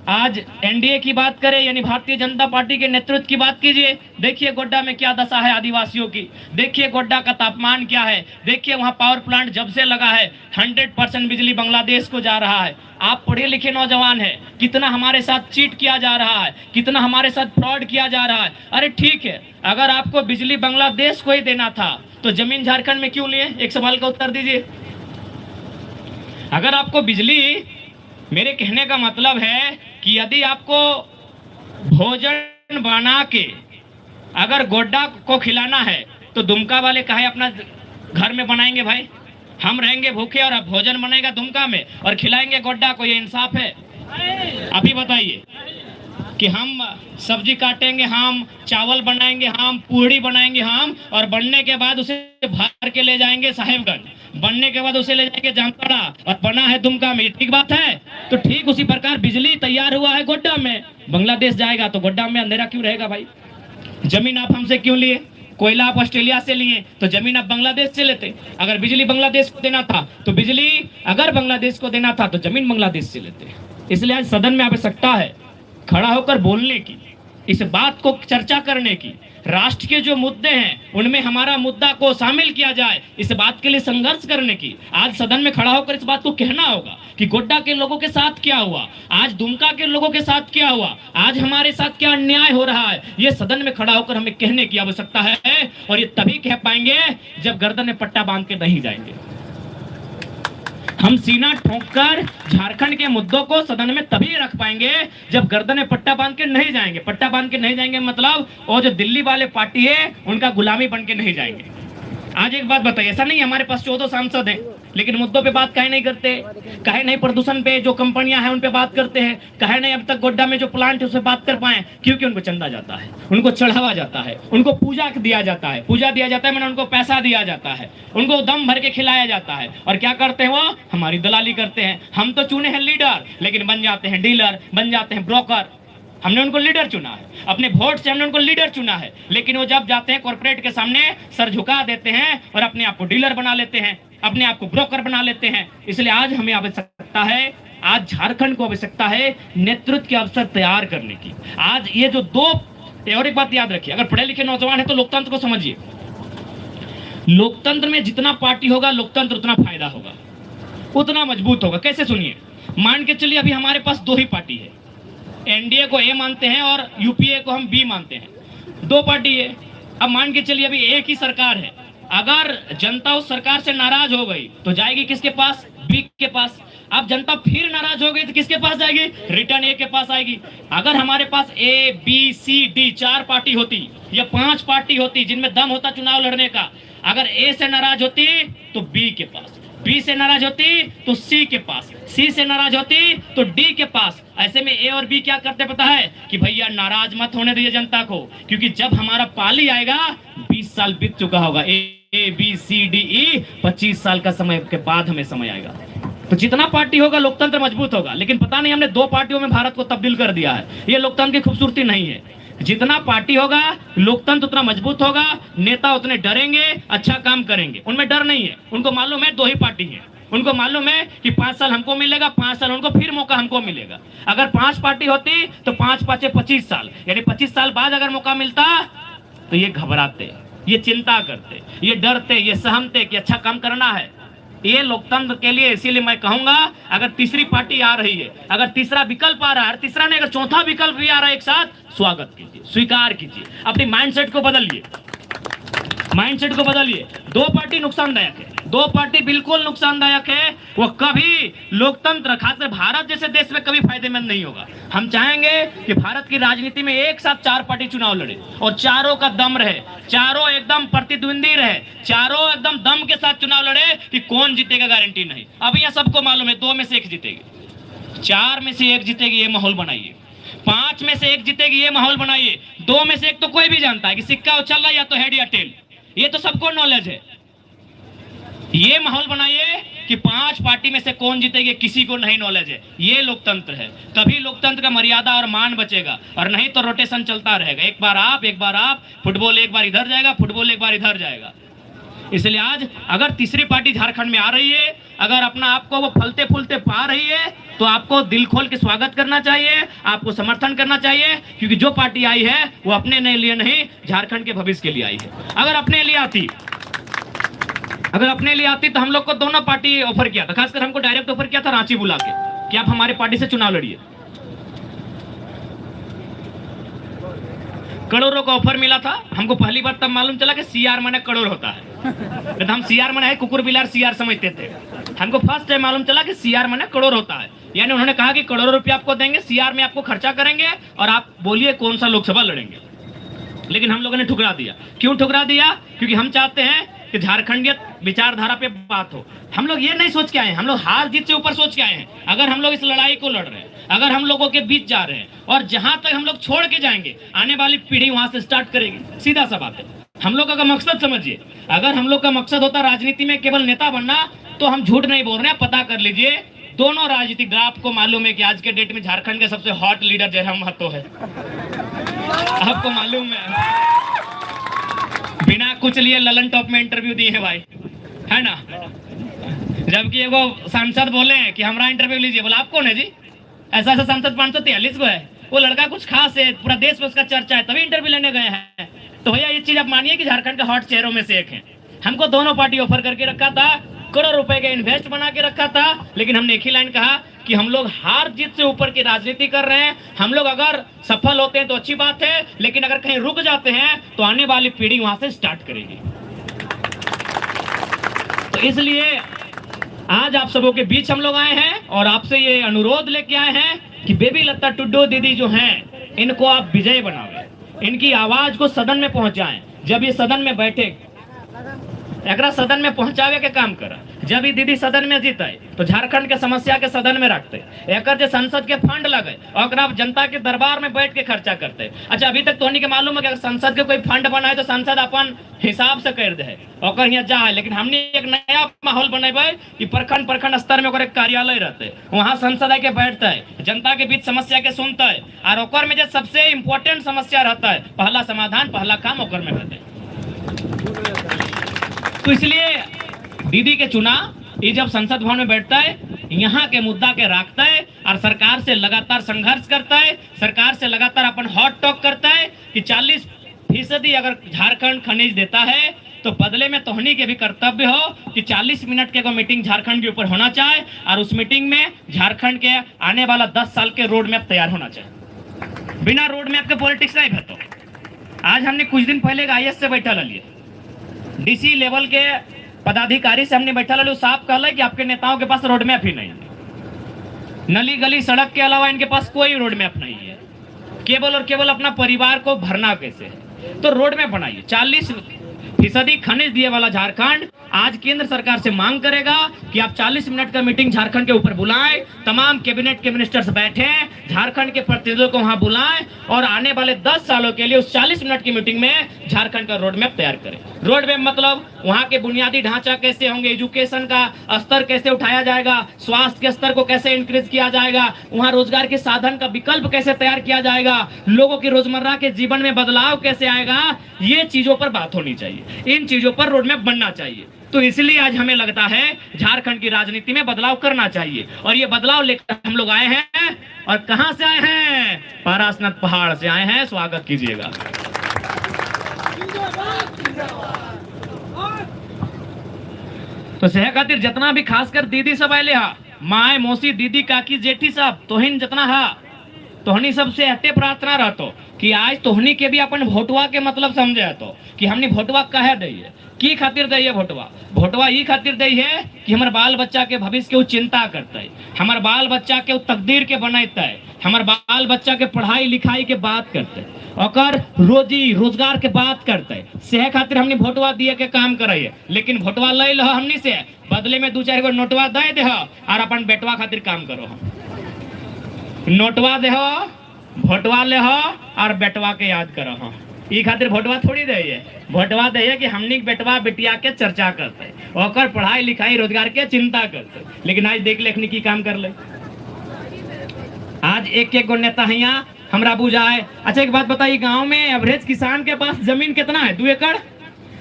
आज एनडीए की बात करें, यानी भारतीय जनता पार्टी के नेतृत्व की बात कीजिए, देखिए गोड्डा में क्या दशा है आदिवासियों की, देखिए गोड्डा का तापमान क्या है, देखिए वहाँ पावर प्लांट जब से लगा है 100% बिजली बांग्लादेश को जा रहा है। आप पढ़े लिखे नौजवान हैं, कितना हमारे साथ चीट किया जा रहा है, कितना हमारे साथ फ्रॉड किया जा रहा है। अरे ठीक है, अगर आपको बिजली बांग्लादेश को ही देना था तो जमीन झारखंड में क्यों लिए? एक सवाल का उत्तर दीजिए। अगर आपको बिजली, मेरे कहने का मतलब है कि यदि आपको भोजन बना के अगर गोड्डा को खिलाना है तो दुमका वाले काहे अपना घर में बनाएंगे भाई? हम रहेंगे भूखे और भोजन बनेगा दुमका में और खिलाएंगे गोड्डा को, ये इंसाफ है? अभी बताइए कि हम सब्जी काटेंगे, हम चावल बनाएंगे, हम पूड़ी बनाएंगे, हम, और बनने के बाद उसे भर के ले जाएंगे साहेबगंज, बनने के बाद उसे ले जाएंगे जामताड़ा, और बना है दुमका में। ठीक बात है? तो ठीक उसी प्रकार बिजली तैयार हुआ है गोड्डा में, बांग्लादेश जाएगा तो गोड्डा में अंधेरा क्यों रहेगा भाई? जमीन आप हमसे क्यों लिए? कोयला आप ऑस्ट्रेलिया से लिए तो जमीन आप बांग्लादेश से लेते। अगर बिजली बांग्लादेश को देना था तो बिजली, अगर बांग्लादेश को देना था तो जमीन बांग्लादेश से लेते। इसलिए आज सदन में आवश्यकता है खड़ा होकर बोलने की, इस बात को चर्चा करने की, राष्ट्र के जो मुद्दे हैं उनमें हमारा मुद्दा को शामिल किया जाए, इस बात के लिए संघर्ष करने की। आज सदन में खड़ा होकर इस बात को कहना होगा कि गोड्डा के लोगों के साथ क्या हुआ, आज दुमका के लोगों के साथ क्या हुआ, आज हमारे साथ क्या अन्याय हो रहा है, ये सदन में खड़ा होकर हमें कहने की आवश्यकता है। और ये तभी कह पाएंगे जब गर्दन में पट्टा बांध के नहीं जाएंगे। हम सीना ठोंककर झारखंड के मुद्दों को सदन में तभी रख पाएंगे जब गर्दन में पट्टा बांध के नहीं जाएंगे। पट्टा बांध के नहीं जाएंगे मतलब वो जो दिल्ली वाले पार्टी है उनका गुलामी बन के नहीं जाएंगे। आज एक बात बताइए, ऐसा नहीं हमारे पास 14 सांसद हैं, लेकिन मुद्दों पे बात काहे नहीं करते? काहे नहीं प्रदूषण पे जो कंपनियां हैं उन पे बात करते हैं? काहे नहीं अब तक गोड्डा में जो प्लांट है उस पे बात कर पाए? क्योंकि उनको चंदा जाता है, उनको चढ़ावा जाता है, उनको पूजा दिया जाता है। पूजा दिया जाता है मैंने उनको पैसा दिया जाता है, उनको दम भर के खिलाया जाता है। और क्या करते हैं वो? हमारी दलाली करते हैं। हम तो चुने हैं लीडर, लेकिन बन जाते हैं डीलर, बन जाते हैं ब्रोकर। हमने उनको लीडर चुना है, अपने वोट से हमने उनको लीडर चुना है, लेकिन वो जब जाते हैं कॉर्पोरेट के सामने सर झुका देते हैं और अपने आप को डीलर बना लेते हैं, अपने आप को ब्रोकर बना लेते हैं। इसलिए आज हमें आवश्यकता है, आज झारखंड को आवश्यकता है नेतृत्व के अवसर तैयार करने की। आज ये जो दो, और एक बात याद रखिए, अगर पढ़े लिखे नौजवान है तो लोकतंत्र को समझिए। लोकतंत्र में जितना पार्टी होगा लोकतंत्र उतना फायदा होगा, उतना मजबूत होगा। कैसे? सुनिए, मान के चलिए अभी हमारे पास दो ही पार्टी है, एनडीए को ए मानते हैं और यूपीए को हम बी मानते हैं। दो पार्टी है। अब मान के चलिए अभी एक ही सरकार है, अगर जनता उस सरकार से नाराज हो गई तो जाएगी किसके पास? बी के पास। अब जनता फिर नाराज हो गई तो किसके पास जाएगी? रिटर्न ए के पास आएगी। अगर हमारे पास A B C D 4 party होती या 5 पार्टी होती जिनमें दम होता चुनाव लड़ने का, अगर ए से नाराज होती तो बी के पास, बी से नाराज होती तो सी के पास, सी से नाराज होती तो डी के पास। ऐसे में ए और बी क्या करते पता है? कि भैया नाराज मत होने दीजिए जनता को, क्योंकि जब हमारा पाली आएगा 20 साल बीत चुका होगा, ए बी सी डी ई 25 साल का समय के बाद हमें समय आएगा। तो जितना पार्टी होगा लोकतंत्र मजबूत होगा। लेकिन पता नहीं हमने 2 पार्टियों में भारत को तब्दील कर दिया है। ये लोकतंत्र की खूबसूरती नहीं है। जितना पार्टी होगा लोकतंत्र उतना मजबूत होगा, नेता उतने डरेंगे, अच्छा काम करेंगे। उनमें डर नहीं है, उनको मालूम है 2 ही पार्टी है, उनको मालूम है कि 5 साल हमको मिलेगा, 5 साल उनको फिर मौका हमको मिलेगा। अगर 5 पार्टी होती तो 5 5 25 साल, यानी 25 साल बाद अगर मौका मिलता तो ये घबराते, ये चिंता करते, ये डरते, ये सहमते कि अच्छा काम करना है। ये लोकतंत्र के लिए, इसीलिए मैं कहूंगा अगर तीसरी पार्टी आ रही है, अगर तीसरा विकल्प आ रहा है, तीसरा नहीं अगर चौथा विकल्प भी आ रहा है एक साथ, स्वागत कीजिए, स्वीकार कीजिए, अपनी माइंडसेट को बदलिए, माइंडसेट को बदलिए। 2 पार्टी नुकसानदायक है, 2 पार्टी बिल्कुल नुकसानदायक है। वो कभी लोकतंत्र, खासकर भारत जैसे देश में कभी फायदेमंद नहीं होगा। हम चाहेंगे कि भारत की राजनीति में एक साथ 4 पार्टी चुनाव लड़े और चारों का दम रहे, चारों एकदम प्रतिद्वंदी रहे, चारों एकदम दम के साथ चुनाव लड़े कि कौन जीतेगा गारंटी नहीं। अब यह सबको मालूम है 2 में से 1 जीतेगी, 4 में से 1 जीतेगी, ये माहौल बनाइए। 5 में से 1 जीतेगी, ये माहौल बनाइए। 2 में से 1 तो कोई भी जानता है कि सिक्का उछल रहा है या तो हेड या टेल, ये तो सबको नॉलेज है। ये माहौल बनाइए कि 5 पार्टी में से कौन जीतेगी, किसी को नहीं नॉलेज है। ये लोकतंत्र है, तभी लोकतंत्र का मर्यादा और मान बचेगा, और नहीं तो रोटेशन चलता रहेगा। एक बार आप, फुटबॉल एक बार इधर जाएगा, फुटबॉल एक बार इधर जाएगा। इसलिए आज अगर तीसरी पार्टी झारखंड में आ रही है, अगर अपना आपको वो फलते फूलते पा रही है, तो आपको दिल खोल के स्वागत करना चाहिए, आपको समर्थन करना चाहिए, क्योंकि जो पार्टी आई है वो अपने लिए नहीं, झारखंड के भविष्य के लिए आई है। अगर अपने लिए आती तो हम लोग को दोनों पार्टी ऑफर किया था, खासकर हमको डायरेक्ट ऑफर किया था रांची बुला के कि आप हमारे पार्टी से चुनाव लड़िए। करोड़ों का ऑफर मिला था हमको। पहली बार तब मालूम चला कि सीआर माने करोड़ होता है। तो हम सीआर माने है कुकुर बिलार सीआर समझते थे। हमको फर्स्ट टाइम मालूम चला कि सीआर माने करोड़ होता है। यानी उन्होंने कहा कि करोड़ों रुपया आपको देंगे, सीआर में आपको खर्चा करेंगे और आप बोलिए कौन सा लोकसभा लड़ेंगे। लेकिन हम लोगों ने ठुकरा दिया। क्यों ठुकरा दिया? क्योंकि हम चाहते हैं कि झारखंडियत विचारधारा पे बात हो। हम लोग ये नहीं सोच के आए हैं, हम लोग हार जीत से ऊपर सोच के आए हैं। अगर हम लोग इस लड़ाई को लड़ रहे हैं, अगर हम लोगों के बीच जा रहे हैं, और जहां तक हम लोग छोड़ के जाएंगे आने वाली पीढ़ी वहां से स्टार्ट करेगी। सीधा सा बात है। हम लोग का मकसद समझिए, अगर हम लोग का मकसद होता राजनीति में केवल नेता बनना, तो हम झूठ नहीं बोल रहे हैं। पता कर लीजिए, दोनों राजनीतिक, आपको मालूम है कि आज के डेट में झारखंड के सबसे हॉट लीडर जयराम महतो है, आपको मालूम है। बिना कुछ लिए ललन टॉप में इंटरव्यू दिए है भाई, है ना। जबकि वो सांसद बोले कि हमारा इंटरव्यू लीजिए, बोला आप कौन है जी? ऐसा सांसद 543 को है। वो लड़का कुछ खास है, पूरा देश में उसका चर्चा है, तभी इंटरव्यू लेने गए हैं। तो भैया ये चीज आप मानिए कि झारखंड का हॉट चेहरों में से एक है। हमको दोनों पार्टी ऑफर करके रखा था, करोड़ रुपए का इन्वेस्ट बना के रखा था, लेकिन हमने एक ही लाइन कहा कि हम लोग हार जीत से ऊपर की राजनीति कर रहे हैं। हम लोग अगर सफल होते हैं तो अच्छी बात है, लेकिन अगर कहीं रुक जाते हैं तो आने वाली पीढ़ी वहां से स्टार्ट करेगी। तो इसलिए आज आप सबों के बीच हम लोग आए हैं और आपसे ये अनुरोध लेके आए हैं कि बेबी लता टुड्डो दीदी जो हैं, इनको आप विजय बनावे, इनकी आवाज को सदन में पहुंचाएं। जब ये सदन में बैठे, एकरा सदन में पहुंचावे के काम करा। जब ये दीदी सदन में जीते तो झारखंड के समस्या के सदन में रखते, एक जो संसद के फंड लगे और जनता के दरबार में बैठ के खर्चा करते। अच्छा, अभी तक तो नहीं के मालूम है कि अगर संसद के कोई फंड बनाए तो संसद अपन हिसाब से कर दे और यहाँ जा है, लेकिन हमने एक नया माहौल बनेबे कि प्रखंड प्रखंड स्तर में एक कार्यालय रहते, वहाँ संसद आके बैठता है, जनता के बीच समस्या के सुनता है और ओकर में जो सबसे इम्पोर्टेंट समस्या रहता है, पहला समाधान पहला काम ओकर में रहते। तो इसलिए दीदी के चुना ये जब संसद भवन में बैठता है, यहाँ के मुद्दा के रखता है और सरकार से लगातार संघर्ष करता है, सरकार से लगातार अपन हॉट टॉक करता है कि 40% अगर झारखंड खनिज देता है तो बदले में तोहनी के भी कर्तव्य हो कि 40 मिनट के मीटिंग झारखंड के ऊपर होना चाहिए और उस मीटिंग में झारखंड के आने वाला 10 साल के रोड मैप तैयार होना चाहिए। बिना रोड मैप के पॉलिटिक्स नहीं भेटो। आज हमने कुछ दिन पहले IAS से बैठा लिए, DC लेवल के पदाधिकारी से हमने बैठा लो, साफ कहला कि आपके नेताओं के पास रोड मैप ही नहीं है। नली गली सड़क के अलावा इनके पास कोई रोड मैप नहीं है, केवल और केवल अपना परिवार को भरना कैसे है। तो रोड मैप बनाइए। 40% खनिज दिए वाला झारखंड आज केंद्र सरकार से मांग करेगा कि आप 40 मिनट का मीटिंग झारखंड के ऊपर बुलाएं, तमाम कैबिनेट के मिनिस्टर्स बैठे, झारखंड के प्रतिनिधियों को वहां बुलाएं और आने वाले 10 सालों के लिए उस 40 मिनट की मीटिंग में झारखंड का रोड मैप तैयार करें। रोड मैप मतलब वहां के बुनियादी ढांचा कैसे होंगे, एजुकेशन का स्तर कैसे उठाया जाएगा, स्वास्थ्य के स्तर को कैसे इंक्रीज किया जाएगा, वहां रोजगार के साधन का विकल्प कैसे तैयार किया जाएगा, लोगों की रोजमर्रा के जीवन में बदलाव कैसे आएगा, ये चीजों पर बात होनी चाहिए, इन चीजों पर रोड मैप बनना चाहिए। तो इसलिए आज हमें लगता है झारखंड की राजनीति में बदलाव करना चाहिए और ये बदलाव लेकर हम लोग आए हैं। और कहां से आए हैं? पारसनाथ पहाड़ से आए हैं। स्वागत कीजिएगा। तो सेह खातिर जितना भी खासकर दीदी सब आए हा, माए मौसी दीदी काकी जेठी सब तोहिन जितना हा, तोहनी सबसे हटे प्रार्थना रहतो कि आज तोहनी के भी अपन भोटवा के मतलब समझे तो कि हमने भोटवा कहे दैये, की खातिर दैये भोटवा। भोटवा ई खातिर दैये कि हमारे बाल बच्चा के भविष्य के वो चिंता करता है, हमारे बाल बच्चा के वो तकदीर के बनाता है, हमारे बाल बच्चा के पढ़ाई लिखाई के बात करते है और रोजी रोजगार के बात करते है। सेह खातिर हमने भोटवा दिए के काम कराइए, लेकिन भोटवा ले लो हमनी से, बदले में 2-4 गो नोटवा दे दे और अपन बेटवा खातिर काम करो। नोटवा दे भोटवा ले और बेटवा के याद करो। ई खातिर भोटवा थोड़ी दे, भोटवा दे कि हमनी बेटवा बेटिया के चर्चा करते और पढ़ाई लिखाई रोजगार के चिंता करते। लेकिन आज देख लेखनी की काम कर ले, आज एक गो नेता है यहाँ हमरा बुझाए। अच्छा एक बात बताइए, गांव में एवरेज किसान के पास जमीन कितना है? 2 एकड़।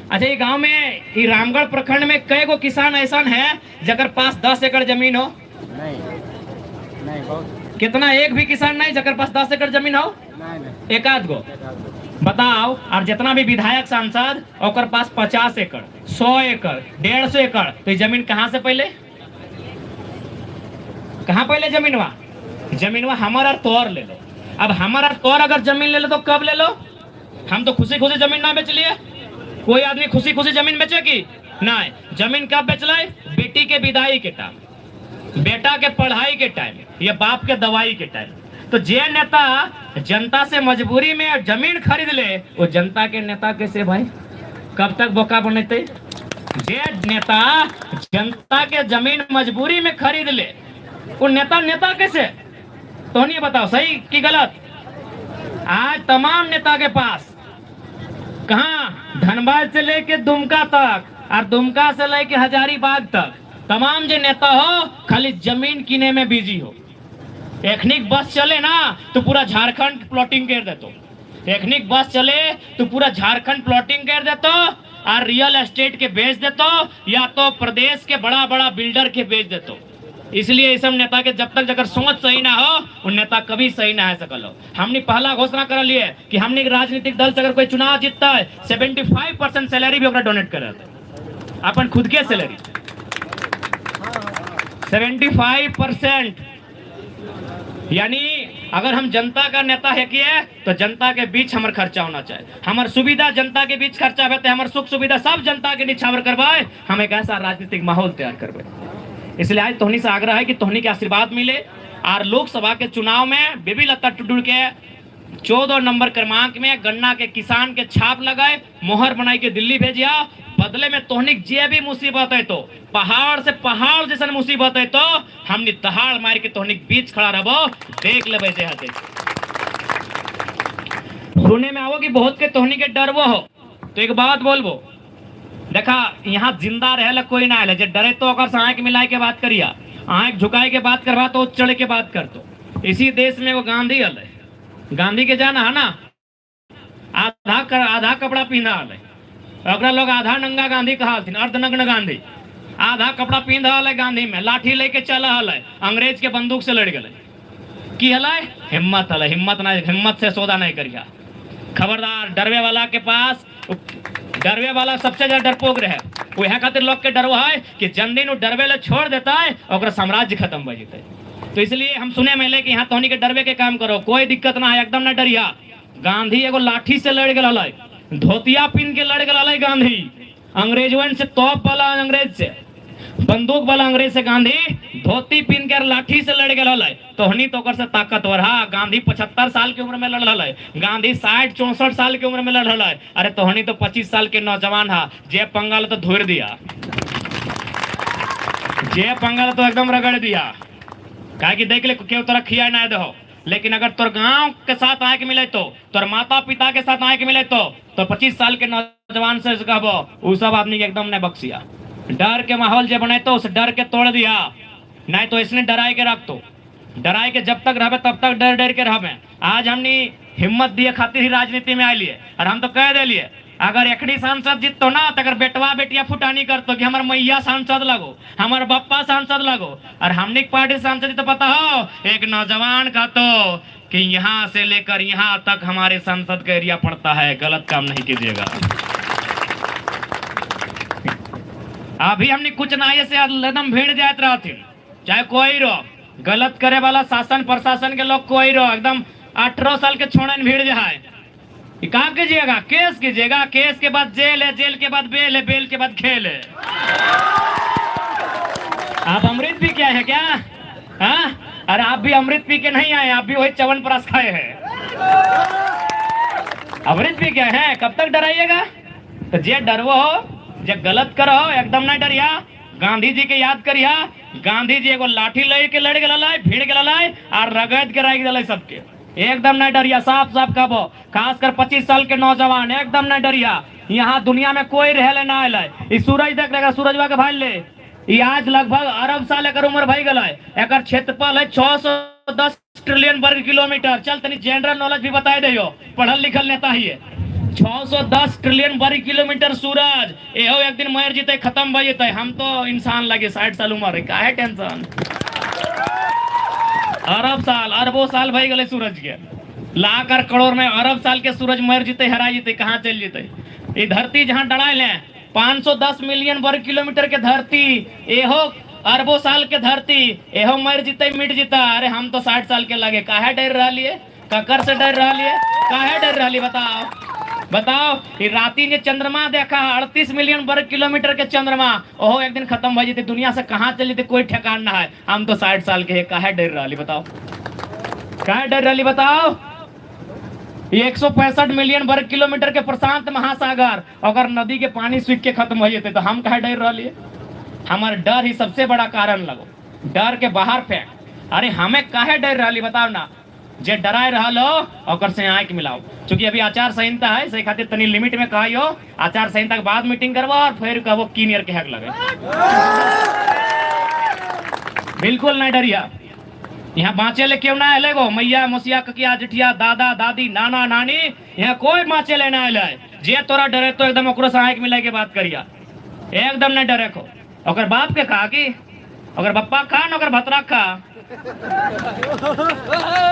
अच्छा ये गांव में ये रामगढ़ प्रखंड में कई गो किसान ऐसा है जगर पास 10 एकड़ जमीन हो? नहीं बहुत। कितना? एक भी किसान नहीं जगर पास 10 एकड़ जमीन हो? नहीं। एक आध गो बताओ। और जितना भी विधायक सांसद और पास 50 एकड़ 100 एकड़ 150 एकड़, तो ये जमीन कहाँ से पहले जमीनवा हमारा तोर ले लो। अब हमारा तोर अगर जमीन ले लो तो कब ले लो? हम तो खुशी खुशी जमीन ना बेच लिए। कोई आदमी खुशी खुशी जमीन बेचेगी? नहीं। जमीन कब बेच ले? बेटी के विदाई के टाइम, बेटा के पढ़ाई के टाइम, या बाप के दवाई के टाइम। तो जे नेता जनता से मजबूरी में जमीन खरीद ले, वो जनता के नेता कैसे भाई? कब तक बोका बनेते? जे नेता जनता के जमीन मजबूरी में खरीद ले, वो नेता कैसे? तो नहीं बताओ सही कि गलत? आज तमाम नेता के पास कहां धनबाद से लेके दुमका तक और दुमका से लेके हजारीबाग तक तमाम जो नेता हो खाली जमीन किने में बिजी हो। एखनिक बस चले ना तो पूरा झारखंड प्लॉटिंग कर देतो, एखनिक बस चले तो पूरा झारखंड प्लॉटिंग कर देतो और रियल एस्टेट के बेच देतो, या तो प्रदेश के बड़ा बड़ा बिल्डर के बेच देतो। इसलिए इस सब नेता के जब तक अगर सोच सही ना हो, उन नेता कभी सही ना है सकल हो। हमने पहला घोषणा कर लिए कि हमने राजनीतिक दल से अगर कोई चुनाव जीतता है 75% सैलरी भी डोनेट कर अपन खुद के सैलरी 75%। यानी अगर हम जनता का नेता है कि तो जनता के बीच हमारे खर्चा होना चाहिए, हमारे सुविधा जनता के बीच खर्चा है, हमारे सुख सुविधा सब जनता के निछावर करवाए, हम एक ऐसा राजनीतिक माहौल तैयार करवाए। इसलिए आज तोहनी से आग्रह है कि तोहनी के आशीर्वाद मिले और लोकसभा के चुनाव में बेबी लता टुडू के 14 नंबर क्रमांक में गन्ना के किसान के छाप लगाए, मोहर बनाई के दिल्ली भेजिया। बदले में तोहनिक जे भी मुसीबत है तो पहाड़ से पहाड़ जैसा मुसीबत है तो हमने दहाड़ मार के तोहनिक बीच खड़ा रहो, देख ले जे हते। सुने में आओ कि बहुत के तोहनी के डरवो हो, तो एक बात बोलबो, देखा यहाँ जिंदा रहे कोई ना है, जे डरे तो अगर से आंख मिलाए के बात करिया, आंख झुकाए के बात करवा तो चढ़ के बात कर। तो इसी देश में वो गांधी हल, गांधी के जाना है ना, आधा कपड़ा पहना हल, अगला लोग आधा नंगा गांधी कहा, अर्धनग्न गांधी। आधा कपड़ा पहन रहा है गांधी में, लाठी लेके चला हल, अंग्रेज के बंदूक से लड़ गए। की हल हिम्मत हल, हिम्मत ना, हिम्मत से सौदा नहीं करिया। खबरदार, डरवे वाला के पास, डरवे वाला सबसे ज्यादा डरपोक रहे, वह खातिर लोग के डरवा है कि जन दिन डरवे ले छोड़ देता है और साम्राज्य खत्म हो जाता है। तो इसलिए हम सुने मिले कि यहाँ तोहनी के डरवे के काम करो, कोई दिक्कत ना है, एकदम ना डरिया। गांधी एगो लाठी से लड़ गए, धोतिया पिन के लड़ गए गांधी, अंग्रेजवन से तोप वाला अंग्रेज से, बंदूक वाला अंग्रेज से गांधी धोती पिन के लाठी से लड़ गए। तोहनी तो से ताकतवर हा, गांधी 75 साल की उम्र में लड़ रहा है, गांधी 60-64 साल की उम्र में लड़ रहा है। अरे तोहनी तो 25 साल के नौजवान हा, जे पंगाल तो धोर दिया, जे पंगाल तो एकदम रगड़ दिया, कहा कि देख ले क्यों तोरा खिया ना दो। लेकिन अगर तोर गांव के साथ आए के मिले तो, तोर माता पिता के साथ आए के मिले तो 25 साल के नौजवान से कहबो, वो सब आदमी के एकदम ने बख्शिया। डर के माहौल जो बने तो उस डर के तोड़ दिया, नहीं तो इसने डराए के रख, तो डराए के जब तक रहे तब तक डर डर के रहे। आज हमने हिम्मत दिए खातिर ही राजनीति में आए लिए, और हम तो कह दिलिए अगर एकड़ी सांसद जीतो ना तो अगर बेटवा बेटिया फुटानी करतो कि हमार मैया सांसद लगो, हमार बप्पा सांसद लगो, और हमने पार्टी सांसद तो पता हो एक नौजवान का तो कि यहाँ से लेकर यहाँ तक हमारे सांसद का एरिया पड़ता है, गलत काम नहीं कीजिएगा। अभी हमने कुछ नाये से एकदम भीड़ जात रहा थी, चाहे कोई रो गलत करे वाला शासन प्रशासन के लोग कोई रो, एकदम 18 साल के छोड़न भीड़ जाए, कहा कीजिएगा, केस कीजिएगा, केस के बाद जेल है, जेल के बाद बेल है, बेल के बाद खेल है। आप अमृत पी क्या है क्या? हाँ, अरे आप भी अमृत पी के नहीं आए, आप भी वही च्यवनप्राश खाए हैं। अमृत पी क्या है, कब तक डराइएगा? तो जे डरवो हो, जे गलत करो एकदम नहीं डरिया। गांधी जी के याद करिया, गांधी जी एगो लाठी लेके लड़ गए, भीड़ गए और रगड़ के रख दिले सबके, एकदम नहीं डरिया। साफ साफ कहबो, खासकर 25 साल के नौजवान एकदम नहीं डरिया। यहाँ दुनिया में कोई रहे ना आए, सूरज देख लेगा, सूरजवा के भाई ले, ये आज लगभग अरब साल एक उम्र भई गल, एक क्षेत्रफल है 610 ट्रिलियन वर्ग किलोमीटर। चल तनी जनरल नॉलेज भी बताए दे, पढ़ल लिखल नेता ही है। 610 ट्रिलियन वर्ग किलोमीटर सूरज, एहो एक दिन मर जीते, खत्म हो जेते। हम तो इंसान लगे 60 साल उम्र, का है टेंशन? अरब साल अरबों साल भई गए सूरज के, लाख और करोड़ में अरब साल के सूरज मर जीते, हरा जीते, कहाँ चल जीते? ये धरती जहाँ डराए है 510 मिलियन वर्ग किलोमीटर के धरती, एहो अरबों साल के धरती, एहो मर जीते मिट जीता। अरे हम तो 60 साल के लगे, काहे डर रहा लिए? ककर से डर रहा लिए? काहे डर रहा लिए? बताओ बताओ। ये राती ने चंद्रमा देखा, 38 मिलियन वर्ग किलोमीटर के चंद्रमा, ओहो एक दिन खत्म हो जाते, दुनिया से कहाँ चली थी कोई ठिकान ना है। हम तो 60 साल के है, काहे डर रहा ली? बताओ काहे डर रहा ली? बताओ। 165 मिलियन वर्ग किलोमीटर के प्रशांत महासागर, अगर नदी के पानी सूख के खत्म हो जाते तो हम काहे डर रहा लिए? हमारे डर ही सबसे बड़ा कारण लगो, डर के बाहर फेंक। अरे हमें काहे डर रहा ली? बताओ ना। जे डराए रहा लो और से आंख मिलाओ, क्योंकि अभी आचार संहिता है, सही खातिर तनी लिमिट में कहियो, आचार संहिता के बाद मीटिंग करवा और फिर कहबो कीनियर के हक लगे। बिल्कुल नहीं डरिया। यहाँ बाँचे ले क्यों ना आए गो, मैया मोसिया ककिया जिठिया दादा दादी नाना नानी, यहाँ कोई बाँचे ले ना आए। जे तोरा डरे तो एकदम ओकरो से आंख मिला के बात करिया, एकदम नहीं डरे को। और बाप के कहा कि अगर बप्पा खा न अगर भतरा खा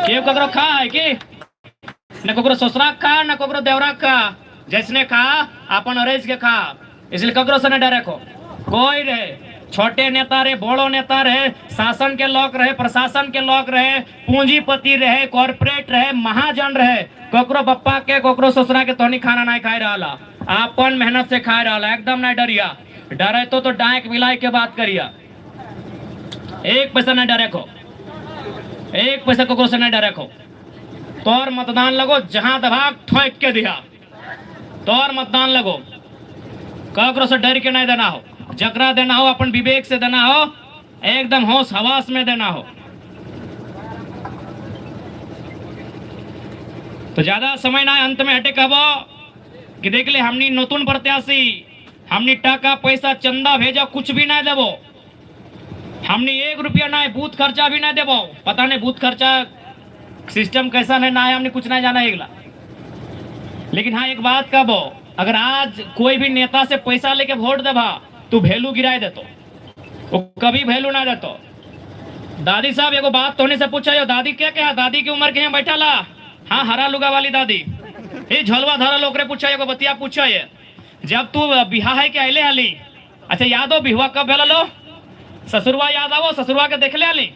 केव ककरो खा है कि न ककरो ससुरा खा न ककरो देवरा खा, जैसने खा अपन अरेज के खा, इसलिए ककरो से न डरे को। कोई रहे छोटे नेता रहे बड़ो नेता रहे, शासन के लोग रहे प्रशासन के लोग रहे, पूंजीपति रहे कॉर्पोरेट रहे महाजन रहे, ककरो बप्पा के ककरो ससुरा के तोनी खाना नहीं खाए रहा, अपन मेहनत से खाए रहा, एकदम नहीं डरिया। डरे तो डांक मिलाई के बात करिया, एक पैसा नहीं डरे को, एक पैसा ककरो से नहीं डरे को। तोर मतदान लगो जहां दबाग ठोक के दिया, तोर मतदान लगो, ककरो से डर के नहीं देना हो, जकरा देना हो अपन विवेक से देना हो, एकदम होश हवास में देना हो। तो ज्यादा समय ना अंत में हटे कहबो कि देख ले हमनी नतून प्रत्याशी, हमनी टाका पैसा चंदा भेजा कुछ भी ना देवो, हमनी 1 रुपया ना बूथ खर्चा भी ना देवो। पता नहीं बूथ खर्चा सिस्टम कैसा है ना है, हमने कुछ ना जाना एकला। लेकिन हाँ एक बात कहबो, अगर आज कोई भी नेता से पैसा लेके वोट देबा तू वैल्यू गिराए देतो, वो कभी वैल्यू ना देतो। दादी साहब एगो बात तोने से पूछा, दादी क्या कहा, दादी की उम्र के यहाँ बैठा ला, हाँ हरा लुगा वाली दादी, ये झलवा धरा लोकरे पूछा, एगो बतिया पूछा है, जब तू बिहा है के अले हली, अच्छा याद हो बिहुआ कब भेल लो, ससुरवा याद आवो, ससुरवा के देख ले हली।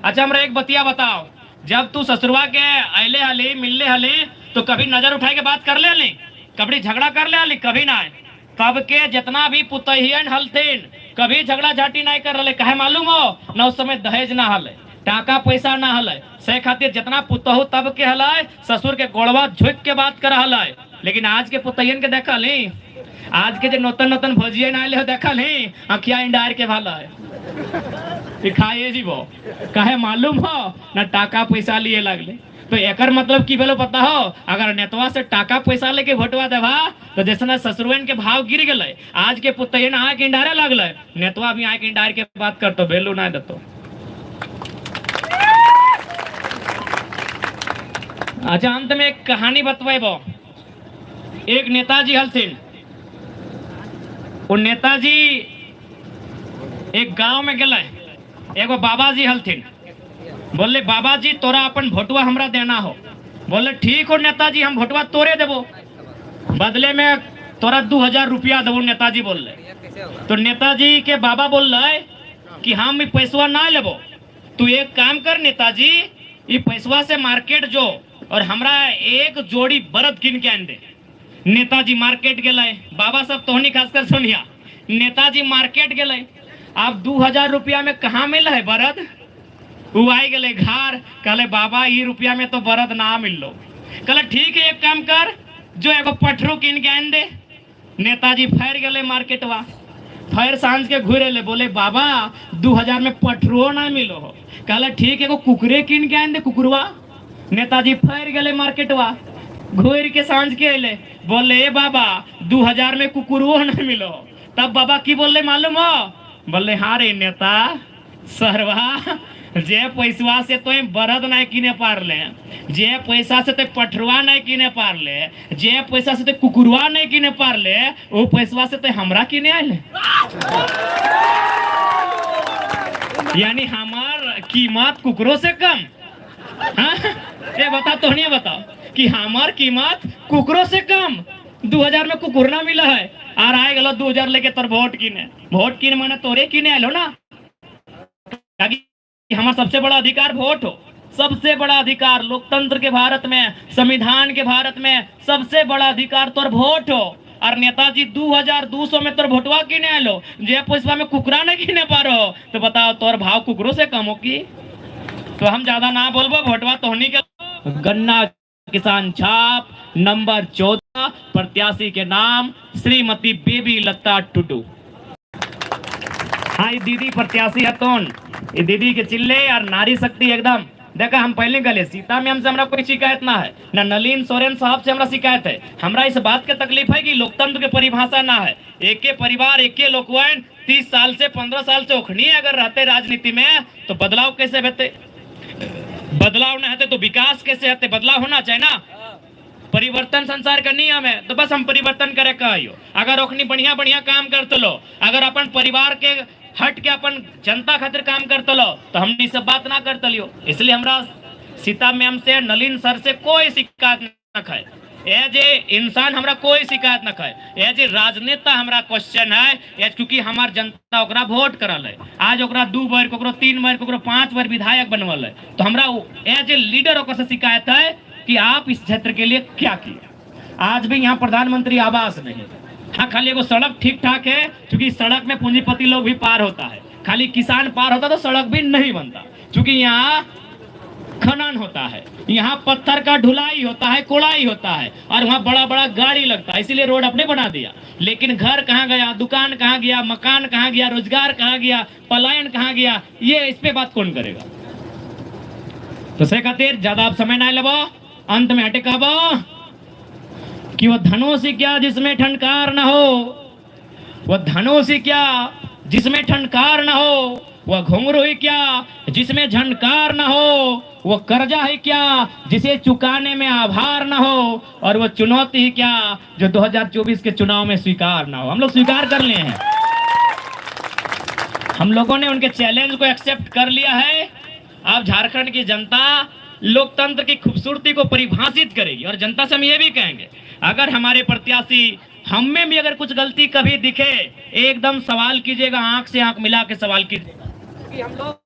अच्छा हमरा एक बतिया बताओ, जब तू ससुरवा के अले हली मिलले हली तो कभी नजर उठाए के बात कर ले हली, कभी झगड़ा कर ले हली, कभी ना। तब के जितना भी पुतहियन हलथिन कभी झगड़ा झाटी नहीं कर रहे, कहे मालूम हो न उस समय दहेज ना हले, टाका पैसा ना हले, से खातिर जितना पुतहु तब के हलाय ससुर के गोड़वा झुक के बात कर हलाय। लेकिन आज के पुतहियन के देखा ली, आज के जो नूतन नूतन भोजिए ना ले देखा ली, अखिया इंडार के भाला है खाए जीवो, कहे मालूम हो न टाका पैसा लिए लगले। तो एकर मतलब की भेलो पता हो, अगर नेतवा से टाका पैसा लेके वोटवा देवा तो जैसे ससुरवन के भाव गिर गए, आज के पुतहियन आके इंडारे लगले, नेतवा भी आके इंडार के बात करतो वैल्यू ना देतो। अच्छा अंत में एक कहानी बतवेबो, एक नेताजी हलथिन, वो नेताजी एक गांव में गए, एगो बाबाजी हलथिन, बोले बाबाजी तोरा अपन भोटवा हमरा देना हो, बोले ठीक हो नेताजी हम भोटवा तोरे देबो, बदले में तोरा 2000 रुपया देबो, नेताजी बोल रहे। तो नेताजी के बाबा बोल रहे कि हम पैसवा ना लेबो, तू एक काम कर नेताजी, ये पैसवा से मार्केट जो और हमरा एक जोड़ी बरद किन के आन दे। नेताजी मार्केट गए, बाबा सब तोहनी खासकर सुनिया, नेताजी मार्केट गए, अब 2000 रुपया में कहाँ मिल है बरद, वो आई गए घर, कहले बाबा ये रुपया में तो बरद ना मिल लो, कहले ठीक है एक काम कर जो एगो पठरू किन के आन दे। नेताजी फैर गए मार्केटवा, फिर सांझ के घूरे ले, बोले बाबा 2000 में पठरुओ ना मिलो हो, कहले ठीक एगो कुकरे किन के आन दे कुकुरवा। नेताजी फैर गए मार्केटवा, घूर के सांझ के अले, बोले ए बाबा 2000 में कुकुरवो ना मिलो। तब बाबा की बोले मालूम हो, बोले हाँ रे नेता सरवा, जे पैसवा से तो बरद नहीं किने पार ले, जे पैसा से तो पठरुआ नहीं किने पार ले, जे पैसा से तो कुकुरवा नहीं किने पार ले, वो पैसवा से तो हमरा किने आले। यानी हमार कीमत कुकुरों से कम। हाँ ये बता तो नहीं बताओ कि हमार कीमत कुकुरों से कम, 2000 में कुकुर ना मिला है और आए गलो 2000 लेके तोर वोट किने माने तोरे किने आलो ना, हमारा सबसे बड़ा अधिकार वोट हो, सबसे बड़ा अधिकार लोकतंत्र के भारत में, संविधान के भारत में सबसे बड़ा अधिकार तोर वोट हो। और नेताजी 2200 में तोर वोटवा किने आलो, जे पैसा में कुकरा नहीं किने पारो, तो बताओ तोर भाव कुकरों से कम हो की। तो हम ज्यादा ना बोलबो, वोटवा तोहनी के। गन्ना किसान छाप नंबर 14, प्रत्याशी के नाम श्रीमती बेबी लता टुडू। हाँ ये दीदी प्रत्याशी है तोन, ये दीदी के चिल्ले और नारी शक्ति एकदम। देखा हम पहले गले सीता में हमसे हमरा कोई शिकायत ना है, ना नलिन सोरेन साहब से हमरा शिकायत है। हमरा इस बात के तकलीफ है कि लोकतंत्र के परिभाषा ना है, एक के परिवार एक के लोकवान 30 साल से 15 साल से ओखनी अगर रहते राजनीति में तो बदलाव कैसे होते, बदलाव ना होते तो विकास कैसे होते, बदलाव होना चाहिए ना। परिवर्तन संसार का नियम है, तो बस हम परिवर्तन करे कहियो। अगर ओखनी बढ़िया बढ़िया काम करते लो, अगर अपन परिवार के हट के अपन जनता खातिर काम करते लो, तो हमने सब बात ना करते लियो। इसलिए हमरा सीता मैम से, नलिन सर से कोई शिकायत न खाए। ए जे इंसान हमरा कोई शिकायत न खाए। ए जे राजनेता हमरा क्वेश्चन है, क्योंकि हमार जनता ओकरा वोट करल है। आज ओकरा 2 बार, कोकरो 3 बार, कोकरो 5 बार विधायक बनवल है। तो हमरा एज ए लीडर ओकर से शिकायत है कि आप इस क्षेत्र के लिए क्या किए। आज भी यहाँ प्रधानमंत्री आवास नहीं है। हाँ, खाली एगो सड़क ठीक ठाक है, क्योंकि सड़क में पूंजीपति लोग भी पार होता है। खाली किसान पार होता तो सड़क भी नहीं बनता, क्योंकि यहाँ खनन होता है, यहाँ पत्थर का ढुलाई होता है, कोड़ाई होता है, और वहाँ बड़ा बड़ा गाड़ी लगता है। इसीलिए रोड अपने बना दिया। लेकिन घर कहाँ गया, दुकान कहाँ गया, मकान कहाँ गया, रोजगार कहाँ गया, पलायन कहाँ गया, ये इस पे बात कौन करेगा। तो से खातिर ज्यादा आप समय ना लेबो, अंत में हटे कहबो कि वो धनोसी क्या जिसमें ठनकार न हो, वो धनोसी क्या जिसमें ठनकार न हो, वह घुंघरू ही क्या जिसमें झनकार न हो, वो कर्जा ही क्या जिसे चुकाने में आभार न हो, और वो चुनौती ही क्या जो 2024 के चुनाव में स्वीकार न हो। हम लोग स्वीकार कर लिए हैं, हम लोगों ने उनके चैलेंज को एक्सेप्ट कर लिया है। अब झारखंड की जनता लोकतंत्र की खूबसूरती को परिभाषित करेगी, और जनता से हम ये भी कहेंगे, अगर हमारे प्रत्याशी हम में भी अगर कुछ गलती कभी दिखे, एकदम सवाल कीजिएगा, आंख से आंख मिला के सवाल कीजिएगा, क्योंकि हम लोग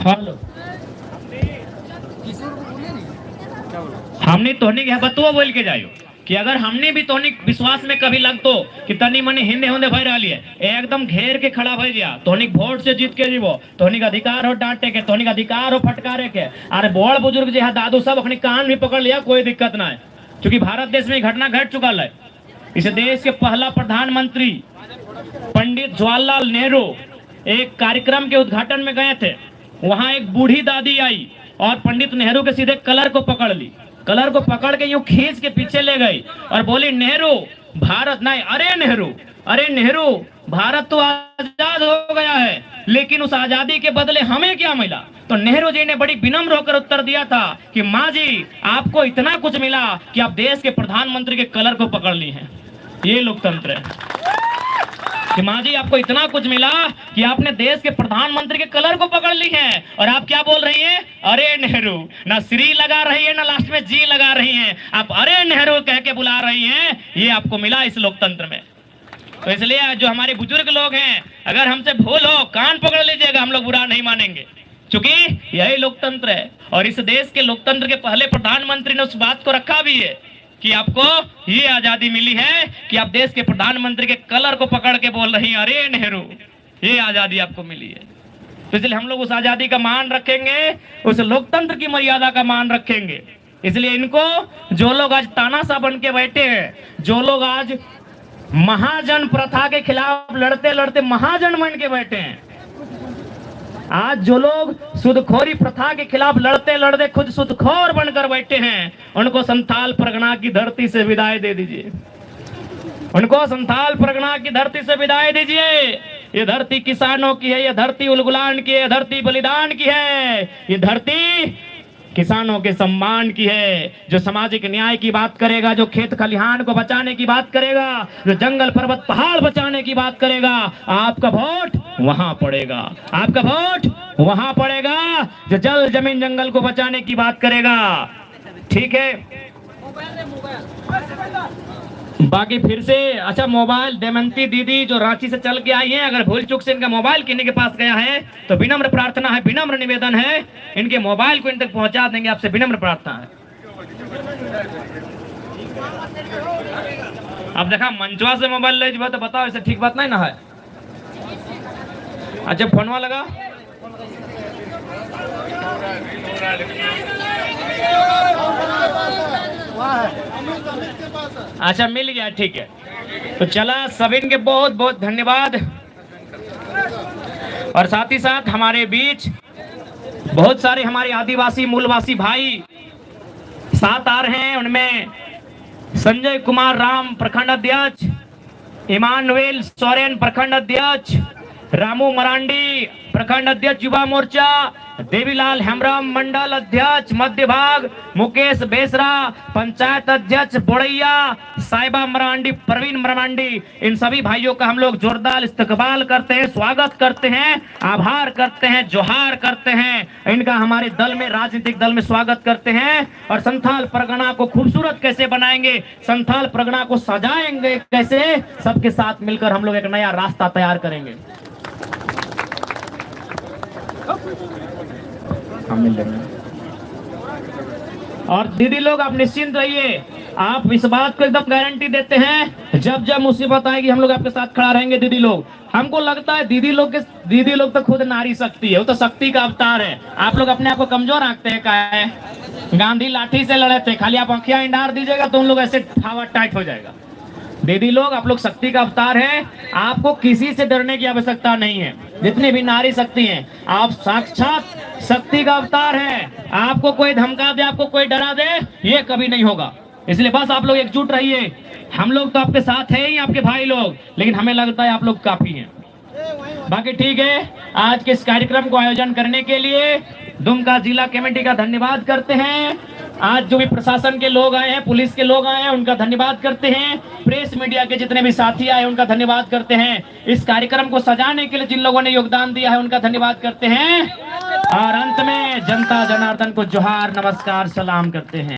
हेलो, हमने तोहनी के बतुआ बोल के जायो कि अगर हमने भी तोहनी विश्वास में कभी लगतो कि तनी मनी हिंदे होंदे भय रही है, एकदम घेर के खड़ा भय गया, तोहनी वोट से जीत के जीवो, तोहनी का अधिकार हो डांटे के, तोहनी का अधिकार हो फटकारे के। अरे बड़ बुजुर्ग जो है, दादू सब अपने कान भी पकड़ लिया, कोई दिक्कत ना है, क्योंकि भारत देश में घटना घट चुका है। इस देश के पहला प्रधानमंत्री पंडित जवाहरलाल नेहरू एक कार्यक्रम के उद्घाटन में गए थे। वहां एक बूढ़ी दादी आई और पंडित नेहरू के सीधे कलर को पकड़ ली, कलर को पकड़ के यूं खींच के पीछे ले गई और बोली, नेहरू भारत नहीं, अरे नेहरू भारत तो आजाद हो गया है, लेकिन उस आजादी के बदले हमें क्या मिला। तो नेहरू जी ने बड़ी विनम्र होकर उत्तर दिया था कि माँ जी, आपको इतना कुछ मिला कि आप देश के प्रधानमंत्री के कलर को पकड़ ली हैं। ये लोकतंत्र है कि माँ जी, आपको इतना कुछ मिला कि आपने देश के प्रधानमंत्री के कलर को पकड़ ली है, और आप क्या बोल रही हैं, अरे नेहरू। ना श्री लगा रही है, ना लास्ट में जी लगा रही हैं, आप अरे नेहरू कह के बुला रही हैं। ये आपको मिला इस लोकतंत्र में। तो इसलिए जो हमारे बुजुर्ग लोग हैं, अगर हमसे भूल हो, कान पकड़ लीजिएगा, हम लोग बुरा नहीं मानेंगे, क्योंकि यही लोकतंत्र है। और इस देश के लोकतंत्र के पहले प्रधानमंत्री ने उस बात को रखा भी है कि आपको ये आजादी मिली है कि आप देश के प्रधानमंत्री के कलर को पकड़ के बोल रही हैं, अरे नेहरू, ये आजादी आपको मिली है। तो इसलिए हम लोग उस आजादी का मान रखेंगे, उस लोकतंत्र की मर्यादा का मान रखेंगे। इसलिए इनको जो लोग आज तानाशाह बन के बैठे हैं, जो लोग आज महाजन प्रथा के खिलाफ लड़ते लड़ते महाजन बन के बैठे हैं, आज जो लोग सुदखोरी प्रथा के खिलाफ लड़ते लड़ते खुद सुदखोर बनकर बैठे हैं, उनको संथाल परगना की धरती से विदाई दे दीजिए, उनको संथाल परगना की धरती से विदाई दीजिए। ये धरती किसानों की है, ये धरती उलगुलान की है, धरती बलिदान की है, ये धरती किसानों के सम्मान की है, जो सामाजिक न्याय की बात करेगा, जो खेत खलिहान को बचाने की बात करेगा, जो जंगल पर्वत पहाड़ बचाने की बात करेगा, आपका वोट वहां पड़ेगा, आपका वोट वहां पड़ेगा। जो जल जमीन जंगल को बचाने की बात करेगा, ठीक है। बाकी फिर से अच्छा, मोबाइल देमंती दीदी जो रांची से चल के आई हैं, अगर भूल चूक से इनका मोबाइल किन्हीं के पास गया है तो विनम्र प्रार्थना है, विनम्र निवेदन है, इनके मोबाइल को इन तक पहुंचा देंगे, आपसे विनम्र प्रार्थना है। अब देखा मंचवा से मोबाइल ले जाओ तो बताओ, ऐसे ठीक बात नहीं ना है। अच्छा, फोनवा लगा, अच्छा मिल गया, ठीक है। तो चला सभी के बहुत बहुत धन्यवाद। और साथ ही साथ हमारे बीच बहुत सारे हमारे आदिवासी मूलवासी भाई साथ आ रहे हैं। उनमें संजय कुमार राम प्रखंड अध्यक्ष, इमानुएल सोरेन प्रखंड अध्यक्ष, रामू मरांडी प्रखंड अध्यक्ष युवा मोर्चा, देवीलाल हेमराम मंडल अध्यक्ष मध्य भाग, मुकेश बेसरा पंचायत अध्यक्ष बोड़ैया, साहिबा मरांडी, प्रवीण मरांडी, इन सभी भाइयों का हम लोग जोरदार इस्तकबाल करते हैं, स्वागत करते हैं, आभार करते हैं, जोहार करते हैं। इनका हमारे दल में, राजनीतिक दल में स्वागत करते हैं। और संथाल परगना को खूबसूरत कैसे बनाएंगे, संथाल परगना को सजाएंगे कैसे, सबके साथ मिलकर हम लोग एक नया रास्ता तैयार करेंगे। और दीदी लोग आप निश्चिंत रहिए, आप इस बात को एकदम गारंटी देते हैं, जब जब मुसीबत आएगी हम लोग आपके साथ खड़ा रहेंगे। दीदी लोग, हमको लगता है दीदी लोग तो खुद नारी शक्ति है, वो तो शक्ति का अवतार है। आप लोग अपने आप को कमजोर आंकते हैं। क्या है, गांधी लाठी से लड़े थे, खाली आप आंखियां इंडार दीजिएगा तो उन लोग ऐसे फावर टाइट हो जाएगा। दीदी लोग, आप लोग शक्ति का अवतार है, आपको किसी से डरने की आवश्यकता नहीं है। जितनी भी नारी शक्ति हैं, आप साक्षात शक्ति का अवतार है। आपको कोई धमका दे, आपको कोई डरा दे, ये कभी नहीं होगा। इसलिए बस आप लोग एकजुट रहिए। हम लोग तो आपके साथ हैं ही, आपके भाई लोग, लेकिन हमें लगता है आप लोग काफी हैं। बाकी ठीक है, आज के इस कार्यक्रम को आयोजन करने के लिए दुमका जिला कमेटी का धन्यवाद करते हैं। आज जो भी प्रशासन के लोग आए हैं, पुलिस के लोग आए हैं, उनका धन्यवाद करते हैं। प्रेस मीडिया के जितने भी साथी आए उनका धन्यवाद करते हैं। इस कार्यक्रम को सजाने के लिए जिन लोगों ने योगदान दिया है उनका धन्यवाद करते हैं। और अंत में जनता जनार्दन को जोहार, नमस्कार, सलाम करते हैं।